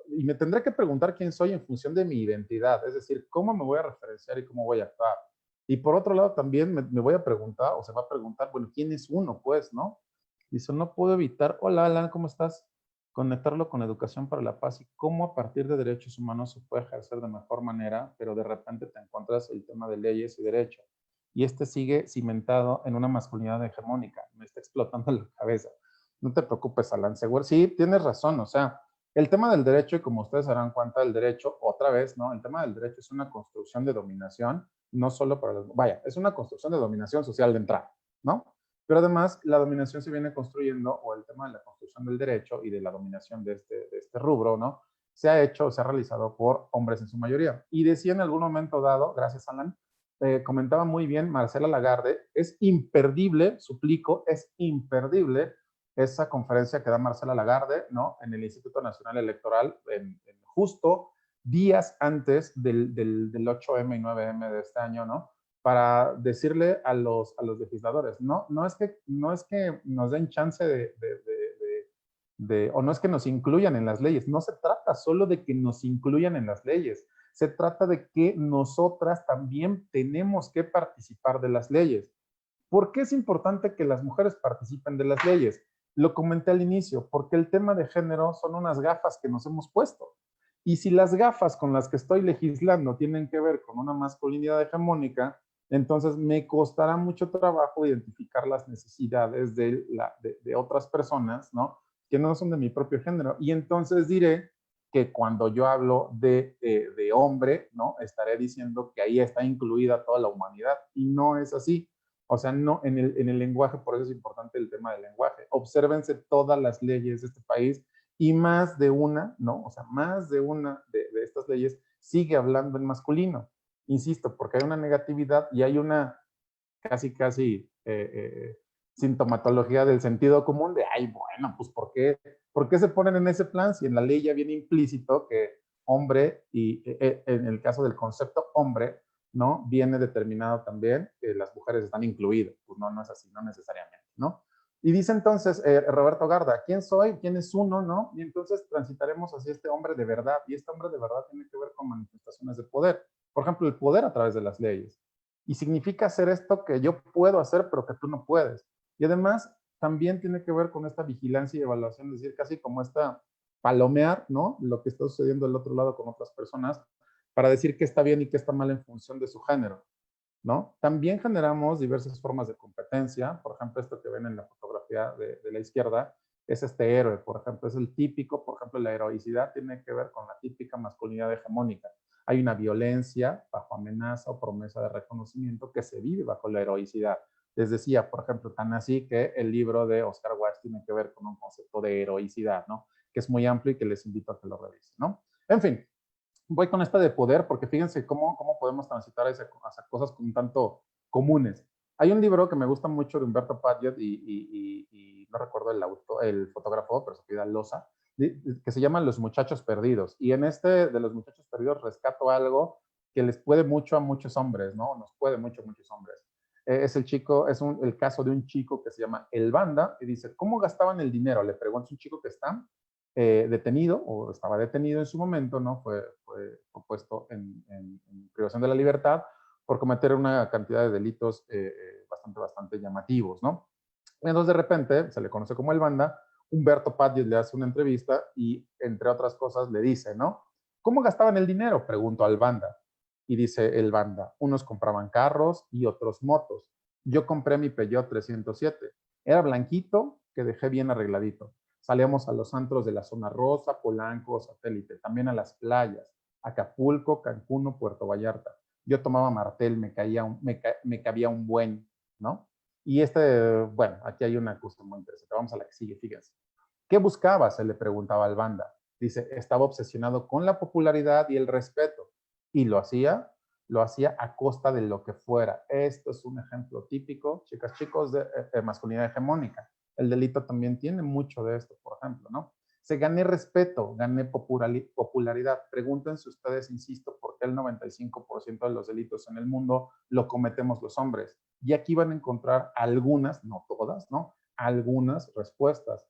Speaker 2: Y me tendré que preguntar quién soy en función de mi identidad, es decir, cómo me voy a referenciar y cómo voy a actuar. Y por otro lado también me voy a preguntar, o se va a preguntar, bueno, ¿quién es uno? Pues, ¿no? Dice, no puedo evitar, hola Alan, ¿cómo estás? Conectarlo con educación para la paz y cómo a partir de derechos humanos se puede ejercer de mejor manera, pero de repente te encuentras el tema de leyes y derechos. Y sigue cimentado en una masculinidad hegemónica, me está explotando la cabeza. No te preocupes, Alan, seguro, sí, tienes razón, o sea, el tema del derecho, y como ustedes se darán cuenta, el derecho, otra vez, ¿no? El tema del derecho es una construcción de dominación, no solo para los, vaya, es una construcción de dominación social de entrada, ¿no? Pero además, la dominación se viene construyendo, o el tema de la construcción del derecho y de la dominación de este rubro, ¿no? se ha hecho, se ha realizado por hombres en su mayoría. Y decía en algún momento dado, gracias Alan, comentaba muy bien Marcela Lagarde, es imperdible, suplico, es imperdible esa conferencia que da Marcela Lagarde, ¿no? En el Instituto Nacional Electoral, justo días antes del 8M y 9M de este año, ¿no? Para decirle a los legisladores, no es que nos den chance o no es que nos incluyan en las leyes, no se trata solo de que nos incluyan en las leyes, se trata de que nosotras también tenemos que participar de las leyes. ¿Por qué es importante que las mujeres participen de las leyes? Lo comenté al inicio, porque el tema de género son unas gafas que nos hemos puesto. Y si las gafas con las que estoy legislando tienen que ver con una masculinidad hegemónica, entonces me costará mucho trabajo identificar las necesidades de otras personas, ¿no? Que no son de mi propio género. Y entonces diré que cuando yo hablo de hombre, ¿no? Estaré diciendo que ahí está incluida toda la humanidad. Y no es así. O sea, no, en el lenguaje, por eso es importante el tema del lenguaje. Obsérvense todas las leyes de este país y más de una, ¿no? O sea, más de una de estas leyes sigue hablando en masculino. Insisto, porque hay una negatividad y hay una casi sintomatología del sentido común de, ay, bueno, pues ¿por qué se ponen en ese plan si en la ley ya viene implícito que hombre y en el caso del concepto hombre, ¿no? Viene determinado también que las mujeres están incluidas. Pues no, no es así, no necesariamente, ¿no? Y dice entonces Roberto Garda, ¿quién soy? ¿Quién es uno? ¿No? Y entonces transitaremos hacia este hombre de verdad. Y este hombre de verdad tiene que ver con manifestaciones de poder. Por ejemplo, el poder a través de las leyes. Y significa hacer esto que yo puedo hacer, pero que tú no puedes. Y además también tiene que ver con esta vigilancia y evaluación, es decir, casi como esta palomear, ¿no? Lo que está sucediendo del otro lado con otras personas para decir qué está bien y qué está mal en función de su género, ¿no? También generamos diversas formas de competencia. Por ejemplo, esto que ven en la fotografía de la izquierda es este héroe, por ejemplo, es el típico, por ejemplo, la heroicidad tiene que ver con la típica masculinidad hegemónica. Hay una violencia bajo amenaza o promesa de reconocimiento que se vive bajo la heroicidad. Les decía, por ejemplo, tan así que el libro de Oscar Wilde tiene que ver con un concepto de heroicidad, ¿no? Que es muy amplio y que les invito a que lo revisen, ¿no? En fin, voy con esta de poder porque fíjense cómo podemos transitar hacia cosas un tanto comunes. Hay un libro que me gusta mucho de Humberto Padgett y no recuerdo el fotógrafo, pero se pide Loza, que se llama Los Muchachos Perdidos. Y en este de Los Muchachos Perdidos rescato algo que les puede mucho a muchos hombres, ¿no? Nos puede mucho a muchos hombres. Es el caso de un chico que se llama El Banda y dice, ¿cómo gastaban el dinero? Le pregunta un chico que está detenido o estaba detenido en su momento, ¿no? Fue puesto en privación de la libertad por cometer una cantidad de delitos bastante llamativos, ¿no? Entonces de repente se le conoce como El Banda, Humberto Padgett le hace una entrevista y entre otras cosas le dice, ¿no? ¿Cómo gastaban el dinero? Preguntó al Banda. Y dice el Banda, unos compraban carros y otros motos. Yo compré mi Peugeot 307. Era blanquito que dejé bien arregladito. Salíamos a los antros de la zona rosa, Polanco, Satélite, también a las playas, Acapulco, Cancún o Puerto Vallarta. Yo tomaba Martel, me cabía un buen, ¿no? Y bueno, aquí hay una cosa muy interesante. Vamos a la que sigue, fíjense. ¿Qué buscaba? Se le preguntaba al Banda. Dice, estaba obsesionado con la popularidad y el respeto. Y lo hacía a costa de lo que fuera. Esto es un ejemplo típico, chicas, chicos, de masculinidad hegemónica. El delito también tiene mucho de esto, por ejemplo, ¿no? Se gané respeto, gané popularidad. Pregúntense ustedes, insisto, por qué el 95% de los delitos en el mundo lo cometemos los hombres. Y aquí van a encontrar algunas, no todas, ¿no? Algunas respuestas.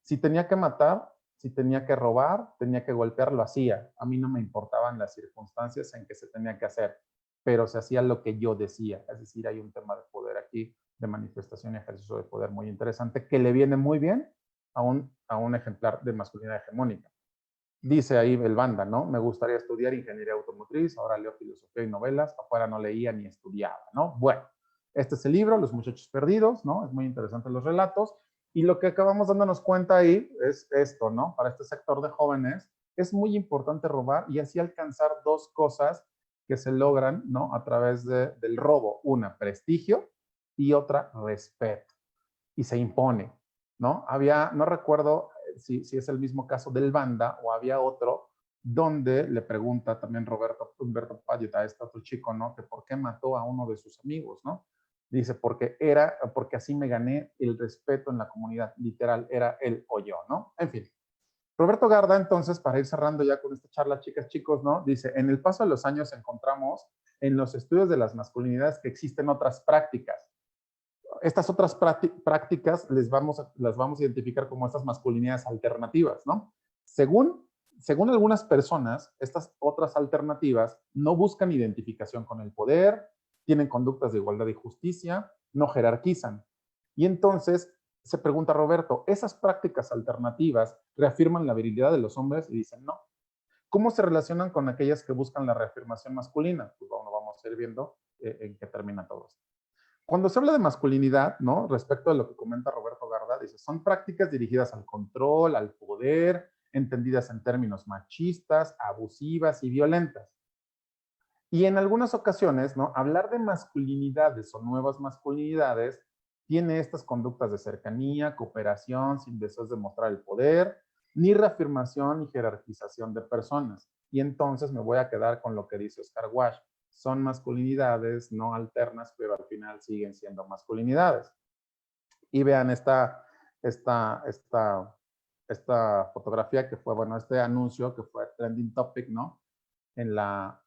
Speaker 2: Si tenía que matar, si tenía que robar, tenía que golpear, lo hacía. A mí no me importaban las circunstancias en que se tenía que hacer, pero se hacía lo que yo decía. Es decir, hay un tema de poder aquí, de manifestación y ejercicio de poder muy interesante, que le viene muy bien a un ejemplar de masculinidad hegemónica. Dice ahí el Banda, ¿no? Me gustaría estudiar ingeniería automotriz, ahora leo filosofía y novelas, afuera no leía ni estudiaba, ¿no? Bueno, este es el libro, Los Muchachos Perdidos, ¿no? Es muy interesante los relatos. Y lo que acabamos dándonos cuenta ahí es esto, ¿no? Para este sector de jóvenes es muy importante robar y así alcanzar dos cosas que se logran, ¿no? A través del robo. Una, prestigio y otra, respeto. Y se impone, ¿no? No recuerdo si es el mismo caso del Banda o había otro, donde le pregunta también Humberto Payet a este otro chico, ¿no? Que por qué mató a uno de sus amigos, ¿no? Dice, porque así me gané el respeto en la comunidad, literal, era él o yo, ¿no? En fin. Roberto Garda, entonces, para ir cerrando ya con esta charla, chicas, chicos, ¿no? Dice, en el paso de los años encontramos en los estudios de las masculinidades que existen otras prácticas. Estas otras prácticas las vamos a identificar como estas masculinidades alternativas, ¿no? Según algunas personas, estas otras alternativas no buscan identificación con el poder, tienen conductas de igualdad y justicia, no jerarquizan. Y entonces se pregunta Roberto, ¿esas prácticas alternativas reafirman la virilidad de los hombres? Y dicen no. ¿Cómo se relacionan con aquellas que buscan la reafirmación masculina? Pues bueno, vamos a ir viendo en qué termina todo esto. Cuando se habla de masculinidad, ¿no? Respecto a lo que comenta Roberto Garda, dice, son prácticas dirigidas al control, al poder, entendidas en términos machistas, abusivas y violentas. Y en algunas ocasiones, ¿no? Hablar de masculinidades o nuevas masculinidades tiene estas conductas de cercanía, cooperación, sin deseos de mostrar el poder, ni reafirmación ni jerarquización de personas. Y entonces me voy a quedar con lo que dice Oscar Wash. Son masculinidades no alternas, pero al final siguen siendo masculinidades. Y vean esta fotografía que fue, bueno, este anuncio que fue trending topic, ¿no? En la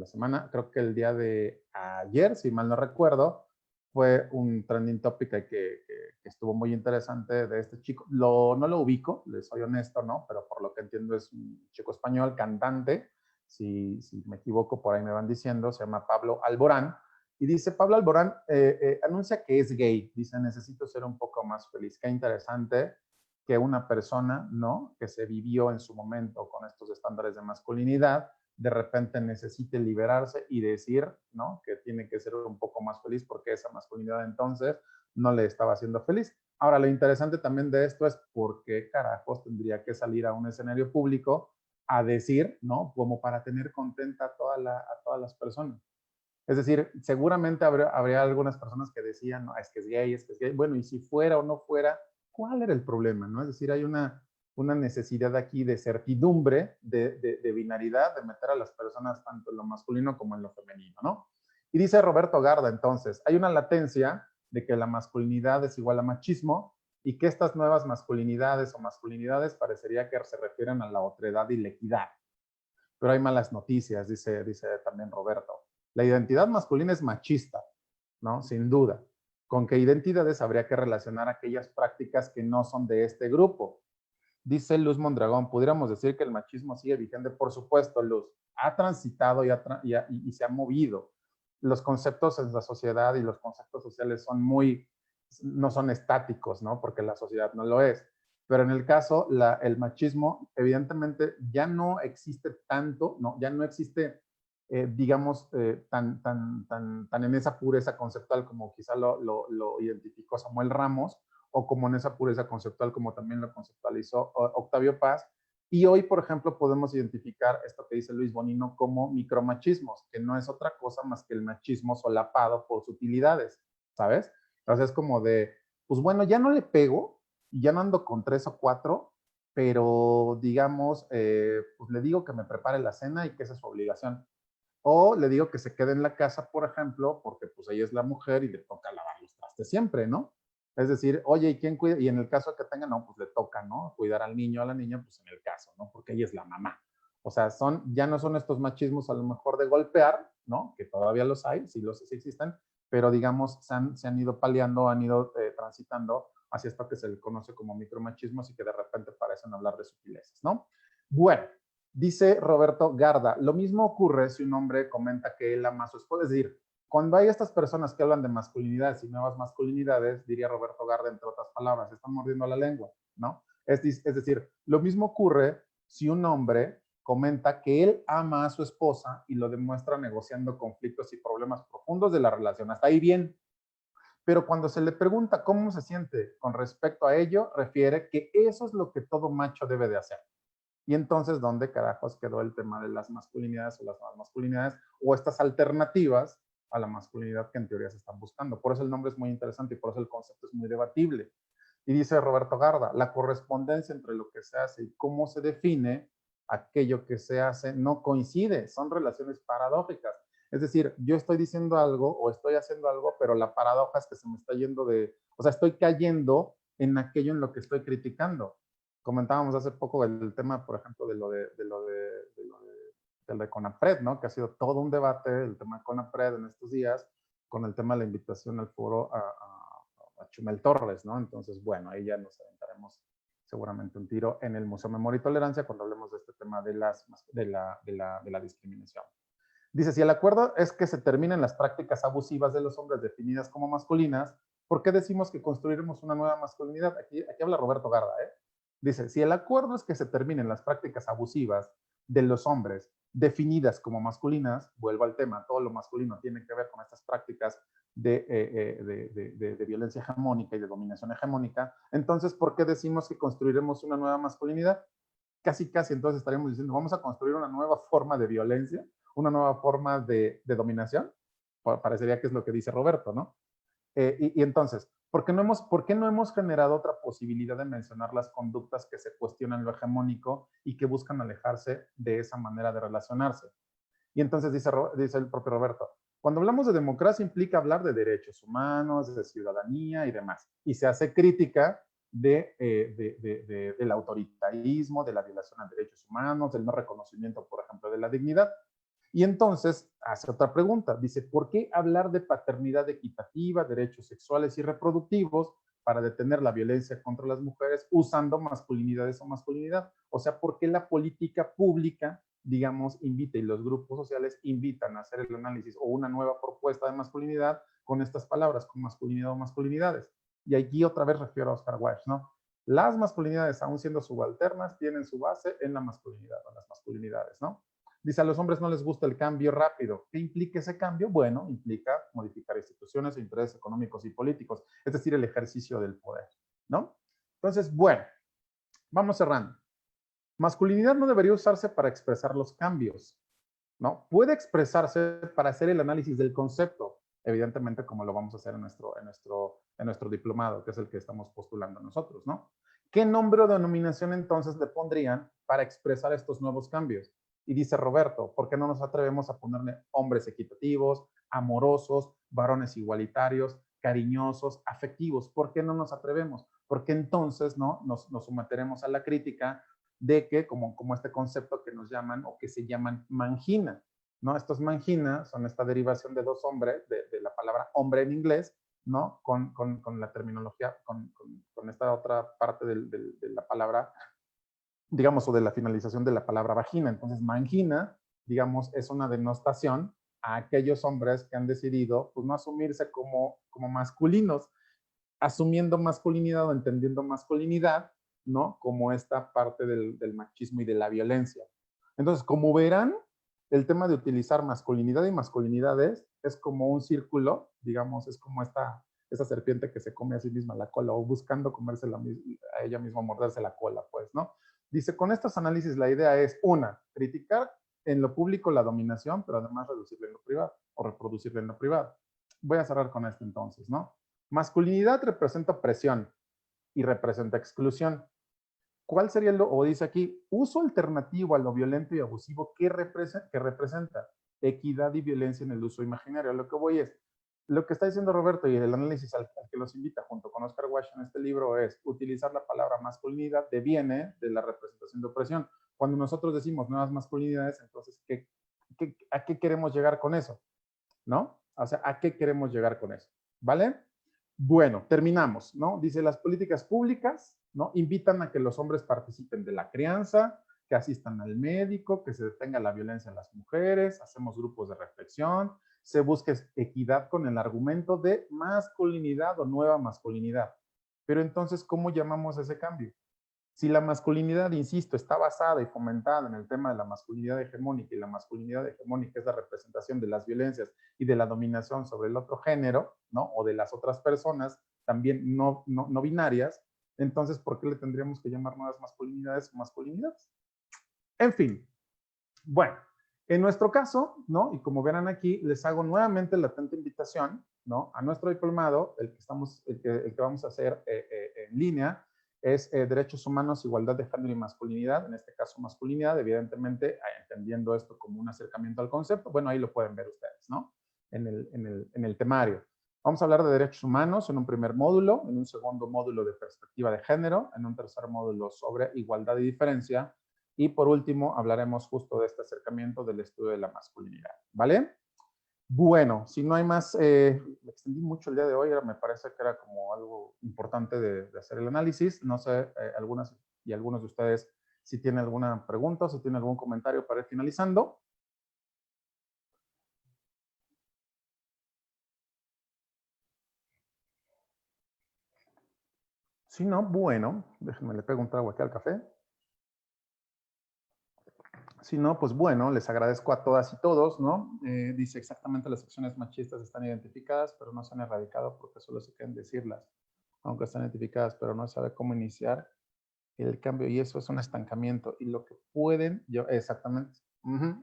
Speaker 2: semana, creo que el día de ayer, si mal no recuerdo, fue un trending topic que estuvo muy interesante de este chico. No lo ubico, les soy honesto, ¿no? Pero por lo que entiendo es un chico español, cantante, si me equivoco, por ahí me van diciendo, se llama Pablo Alborán, y dice, Pablo Alborán anuncia que es gay, dice, necesito ser un poco más feliz. Qué interesante que una persona, ¿no? Que se vivió en su momento con estos estándares de masculinidad, de repente necesite liberarse y decir, ¿no? Que tiene que ser un poco más feliz porque esa masculinidad entonces no le estaba haciendo feliz. Ahora, lo interesante también de esto es por qué carajos tendría que salir a un escenario público a decir, ¿no? Como para tener contenta a todas las personas. Es decir, seguramente habría algunas personas que decían, no, es que es gay, es que es gay. Bueno, y si fuera o no fuera, ¿cuál era el problema? ¿No? Es decir, hay una necesidad aquí de certidumbre, de binaridad, de meter a las personas tanto en lo masculino como en lo femenino, ¿no? Y dice Roberto Garda, entonces, hay una latencia de que la masculinidad es igual a machismo y que estas nuevas masculinidades o masculinidades parecería que se refieren a la otredad y la equidad. Pero hay malas noticias, dice también Roberto. La identidad masculina es machista, ¿no? Sin duda. ¿Con qué identidades habría que relacionar aquellas prácticas que no son de este grupo? Dice Luz Mondragón, pudiéramos decir que el machismo sigue vigente. Por supuesto, Luz, ha transitado y se ha movido. Los conceptos en la sociedad y los conceptos sociales no son estáticos, ¿no? Porque la sociedad no lo es. Pero en el caso, el machismo evidentemente ya no existe tanto, ¿no? Ya no existe, digamos, tan en esa pureza conceptual como quizá lo identificó Samuel Ramos, o como en esa pureza conceptual como también lo conceptualizó Octavio Paz. Y hoy, por ejemplo, podemos identificar esto que dice Luis Bonino como micromachismos, que no es otra cosa más que el machismo solapado por sutilidades, ¿sabes? Entonces es como de, pues bueno, ya no le pego, y ya no ando con 3 o 4, pero digamos, pues le digo que me prepare la cena y que esa es su obligación. O le digo que se quede en la casa, por ejemplo, porque pues ella es la mujer y le toca lavar los trastes siempre, ¿no? Es decir, oye, ¿y quién cuida? Y en el caso de que tenga, no, pues le toca, ¿no? Cuidar al niño o a la niña, pues en el caso, ¿no? Porque ella es la mamá. O sea, ya no son estos machismos a lo mejor de golpear, ¿no? Que todavía los hay, sí existen, pero digamos, se han ido paliando, han ido transitando hacia esto que se le conoce como micromachismos y que de repente parecen hablar de sutilezas, ¿no? Bueno, dice Roberto Garda, lo mismo ocurre si un hombre comenta que él ama a su esposa, es decir, cuando hay estas personas que hablan de masculinidades y nuevas masculinidades, diría Roberto Garda, entre otras palabras, están mordiendo la lengua, ¿no? Es decir, lo mismo ocurre si un hombre comenta que él ama a su esposa y lo demuestra negociando conflictos y problemas profundos de la relación. Hasta ahí bien. Pero cuando se le pregunta cómo se siente con respecto a ello, refiere que eso es lo que todo macho debe de hacer. Y entonces, ¿dónde carajos quedó el tema de las masculinidades o las nuevas masculinidades o estas alternativas a la masculinidad que en teoría se están buscando? Por eso el nombre es muy interesante y por eso el concepto es muy debatible. Y dice Roberto Garda, la correspondencia entre lo que se hace y cómo se define aquello que se hace no coincide, son relaciones paradójicas. Es decir, yo estoy diciendo algo o estoy haciendo algo, pero la paradoja es que se me está yendo o sea, estoy cayendo en aquello en lo que estoy criticando. Comentábamos hace poco el tema, por ejemplo, del de CONAPRED, ¿no? Que ha sido todo un debate, el tema de CONAPRED en estos días, con el tema de la invitación al foro a Chumel Torres, ¿no? Entonces, bueno, ahí ya nos aventaremos seguramente un tiro en el Museo Memoria y Tolerancia cuando hablemos de este tema de la discriminación. Dice, si el acuerdo es que se terminen las prácticas abusivas de los hombres definidas como masculinas, ¿por qué decimos que construiremos una nueva masculinidad? Aquí habla Roberto Garda, ¿eh? Dice, si el acuerdo es que se terminen las prácticas abusivas de los hombres definidas como masculinas, vuelvo al tema, todo lo masculino tiene que ver con estas prácticas de violencia hegemónica y de dominación hegemónica, entonces, ¿por qué decimos que construiremos una nueva masculinidad? Casi, entonces estaríamos diciendo, vamos a construir una nueva forma de violencia, una nueva forma de dominación. Parecería que es lo que dice Roberto, ¿no? Y entonces, ¿por qué no hemos generado otra posibilidad de mencionar las conductas que se cuestionan lo hegemónico y que buscan alejarse de esa manera de relacionarse? Y entonces dice el propio Roberto, cuando hablamos de democracia implica hablar de derechos humanos, de ciudadanía y demás. Y se hace crítica del autoritarismo, de la violación a derechos humanos, del no reconocimiento, por ejemplo, de la dignidad. Y entonces hace otra pregunta, dice, ¿por qué hablar de paternidad equitativa, derechos sexuales y reproductivos para detener la violencia contra las mujeres usando masculinidades o masculinidad? O sea, ¿por qué la política pública, digamos, invita y los grupos sociales invitan a hacer el análisis o una nueva propuesta de masculinidad con estas palabras, con masculinidad o masculinidades? Y aquí otra vez refiero a Oscar Wilde, ¿no? Las masculinidades, aún siendo subalternas, tienen su base en la masculinidad o las masculinidades, ¿no? Dice, a los hombres no les gusta el cambio rápido. ¿Qué implica ese cambio? Bueno, implica modificar instituciones e intereses económicos y políticos, es decir, el ejercicio del poder, ¿no? Entonces, bueno, vamos cerrando. Masculinidad no debería usarse para expresar los cambios, ¿no? Puede expresarse para hacer el análisis del concepto, evidentemente como lo vamos a hacer en nuestro diplomado, que es el que estamos postulando nosotros, ¿no? ¿Qué nombre o denominación entonces le pondrían para expresar estos nuevos cambios? Y dice Roberto, ¿por qué no nos atrevemos a ponerle hombres equitativos, amorosos, varones igualitarios, cariñosos, afectivos? ¿Por qué no nos atrevemos? Porque entonces, ¿no? Nos someteremos a la crítica de que, como este concepto que nos llaman o que se llaman mangina, ¿no? Estos mangina son esta derivación de dos hombres, de la palabra hombre en inglés, ¿no? Con la terminología, con esta otra parte de la palabra, digamos, o de la finalización de la palabra vagina. Entonces, mangina, digamos, es una denostación a aquellos hombres que han decidido, pues, no asumirse como masculinos, asumiendo masculinidad o entendiendo masculinidad, ¿no? Como esta parte del machismo y de la violencia. Entonces, como verán, el tema de utilizar masculinidad y masculinidades es como un círculo, digamos, es como esta serpiente que se come a sí misma la cola o buscando comerse a ella misma, morderse la cola, pues, ¿no? Dice, con estos análisis la idea es, una, criticar en lo público la dominación, pero además reducirla en lo privado o reproducirla en lo privado. Voy a cerrar con esto entonces, ¿no? Masculinidad representa presión y representa exclusión. ¿Cuál sería o dice aquí, uso alternativo a lo violento y abusivo que representa equidad y violencia en el uso imaginario? Lo que voy es, lo que está diciendo Roberto y el análisis al que los invita junto con Oscar Wilde en este libro es utilizar la palabra masculinidad deviene de la representación de opresión. Cuando nosotros decimos nuevas masculinidades, entonces, ¿a qué queremos llegar con eso? ¿No? O sea, ¿a qué queremos llegar con eso? ¿Vale? Bueno, terminamos, ¿no? Dice, las políticas públicas, ¿no? Invitan a que los hombres participen de la crianza, que asistan al médico, que se detenga la violencia en las mujeres, hacemos grupos de reflexión, se busca equidad con el argumento de masculinidad o nueva masculinidad. Pero entonces, ¿cómo llamamos ese cambio? Si la masculinidad, insisto, está basada y fomentada en el tema de la masculinidad hegemónica, y la masculinidad hegemónica es la representación de las violencias y de la dominación sobre el otro género, ¿no? O de las otras personas, también no binarias, entonces, ¿por qué le tendríamos que llamar nuevas masculinidades o masculinidades? En fin, bueno, en nuestro caso, ¿no? Y como verán aquí, les hago nuevamente la atenta invitación, ¿no? A nuestro diplomado, el que vamos a hacer en línea, es derechos humanos, igualdad de género y masculinidad, en este caso masculinidad, evidentemente, entendiendo esto como un acercamiento al concepto, bueno, ahí lo pueden ver ustedes, ¿no? En el temario. Vamos a hablar de derechos humanos en un primer módulo, en un segundo módulo de perspectiva de género, en un tercer módulo sobre igualdad y diferencia, y por último hablaremos justo de este acercamiento del estudio de la masculinidad, ¿vale? Bueno, si no hay más, me extendí mucho el día de hoy, me parece que era como algo importante de hacer el análisis. No sé, algunas y algunos de ustedes si tienen alguna pregunta, si tienen algún comentario para ir finalizando. Si no, bueno, déjenme le pego un trago aquí al café. Si no, pues bueno, les agradezco a todas y todos, ¿no? Dice exactamente las acciones machistas están identificadas, pero no se han erradicado porque solo se quieren decirlas, aunque están identificadas, pero no se sabe cómo iniciar el cambio, y eso es un estancamiento. Y lo que pueden, exactamente,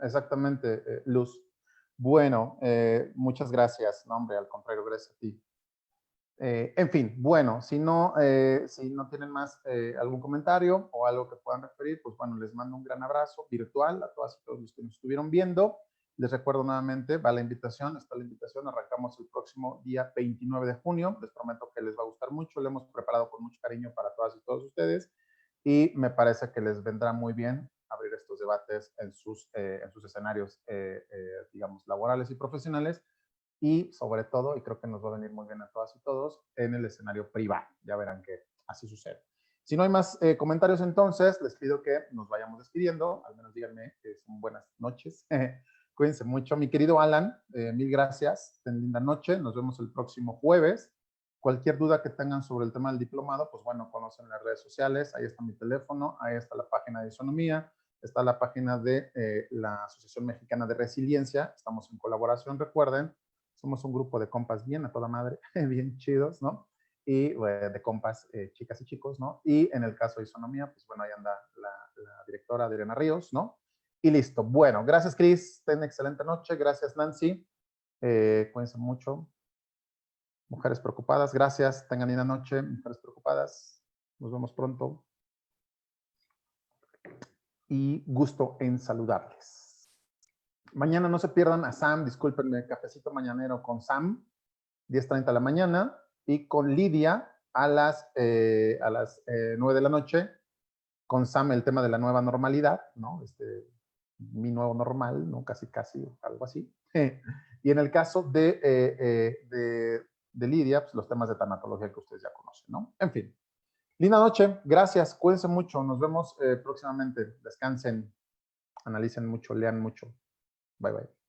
Speaker 2: exactamente, Luz. Bueno, muchas gracias. No, hombre, al contrario, gracias a ti. En fin, bueno, si no tienen más algún comentario o algo que puedan referir, pues bueno, les mando un gran abrazo virtual a todas y todos los que nos estuvieron viendo. Les recuerdo nuevamente, va la invitación, está la invitación, arrancamos el próximo día 29 de junio. Les prometo que les va a gustar mucho, lo hemos preparado con mucho cariño para todas y todos ustedes, y me parece que les vendrá muy bien abrir estos debates en sus escenarios, digamos, laborales y profesionales, y sobre todo, y creo que nos va a venir muy bien a todas y todos, en el escenario privado. Ya verán que así sucede. Si no hay más comentarios, entonces les pido que nos vayamos despidiendo. Al menos díganme que son buenas noches. Cuídense mucho. Mi querido Alan, mil gracias. Ten linda noche. Nos vemos el próximo jueves. Cualquier duda que tengan sobre el tema del diplomado, pues bueno, conocen las redes sociales. Ahí está mi teléfono, ahí está la página de Isonomía, está la página de la Asociación Mexicana de Resiliencia. Estamos en colaboración, recuerden. Somos un grupo de compas bien a toda madre, bien chidos, ¿no? Y de compas, chicas y chicos, ¿no? Y en el caso de Isonomía, pues bueno, ahí anda la directora Adriana Ríos, ¿no? Y listo. Bueno, gracias, Cris. Ten excelente noche. Gracias, Nancy. Cuídense mucho. Mujeres preocupadas, gracias. Tengan linda noche. Mujeres preocupadas. Nos vemos pronto. Y gusto en saludarles. Mañana no se pierdan a Sam, discúlpenme, cafecito mañanero con Sam, 10:30 de la mañana, y con Lidia a las 9 de la noche, con Sam el tema de la nueva normalidad, ¿no? Mi nuevo normal, ¿no? Casi, algo así. Y en el caso de Lidia, pues los temas de tanatología que ustedes ya conocen, ¿no? En fin. Linda noche, gracias, cuídense mucho, nos vemos próximamente, descansen, analicen mucho, lean mucho. Bye, bye.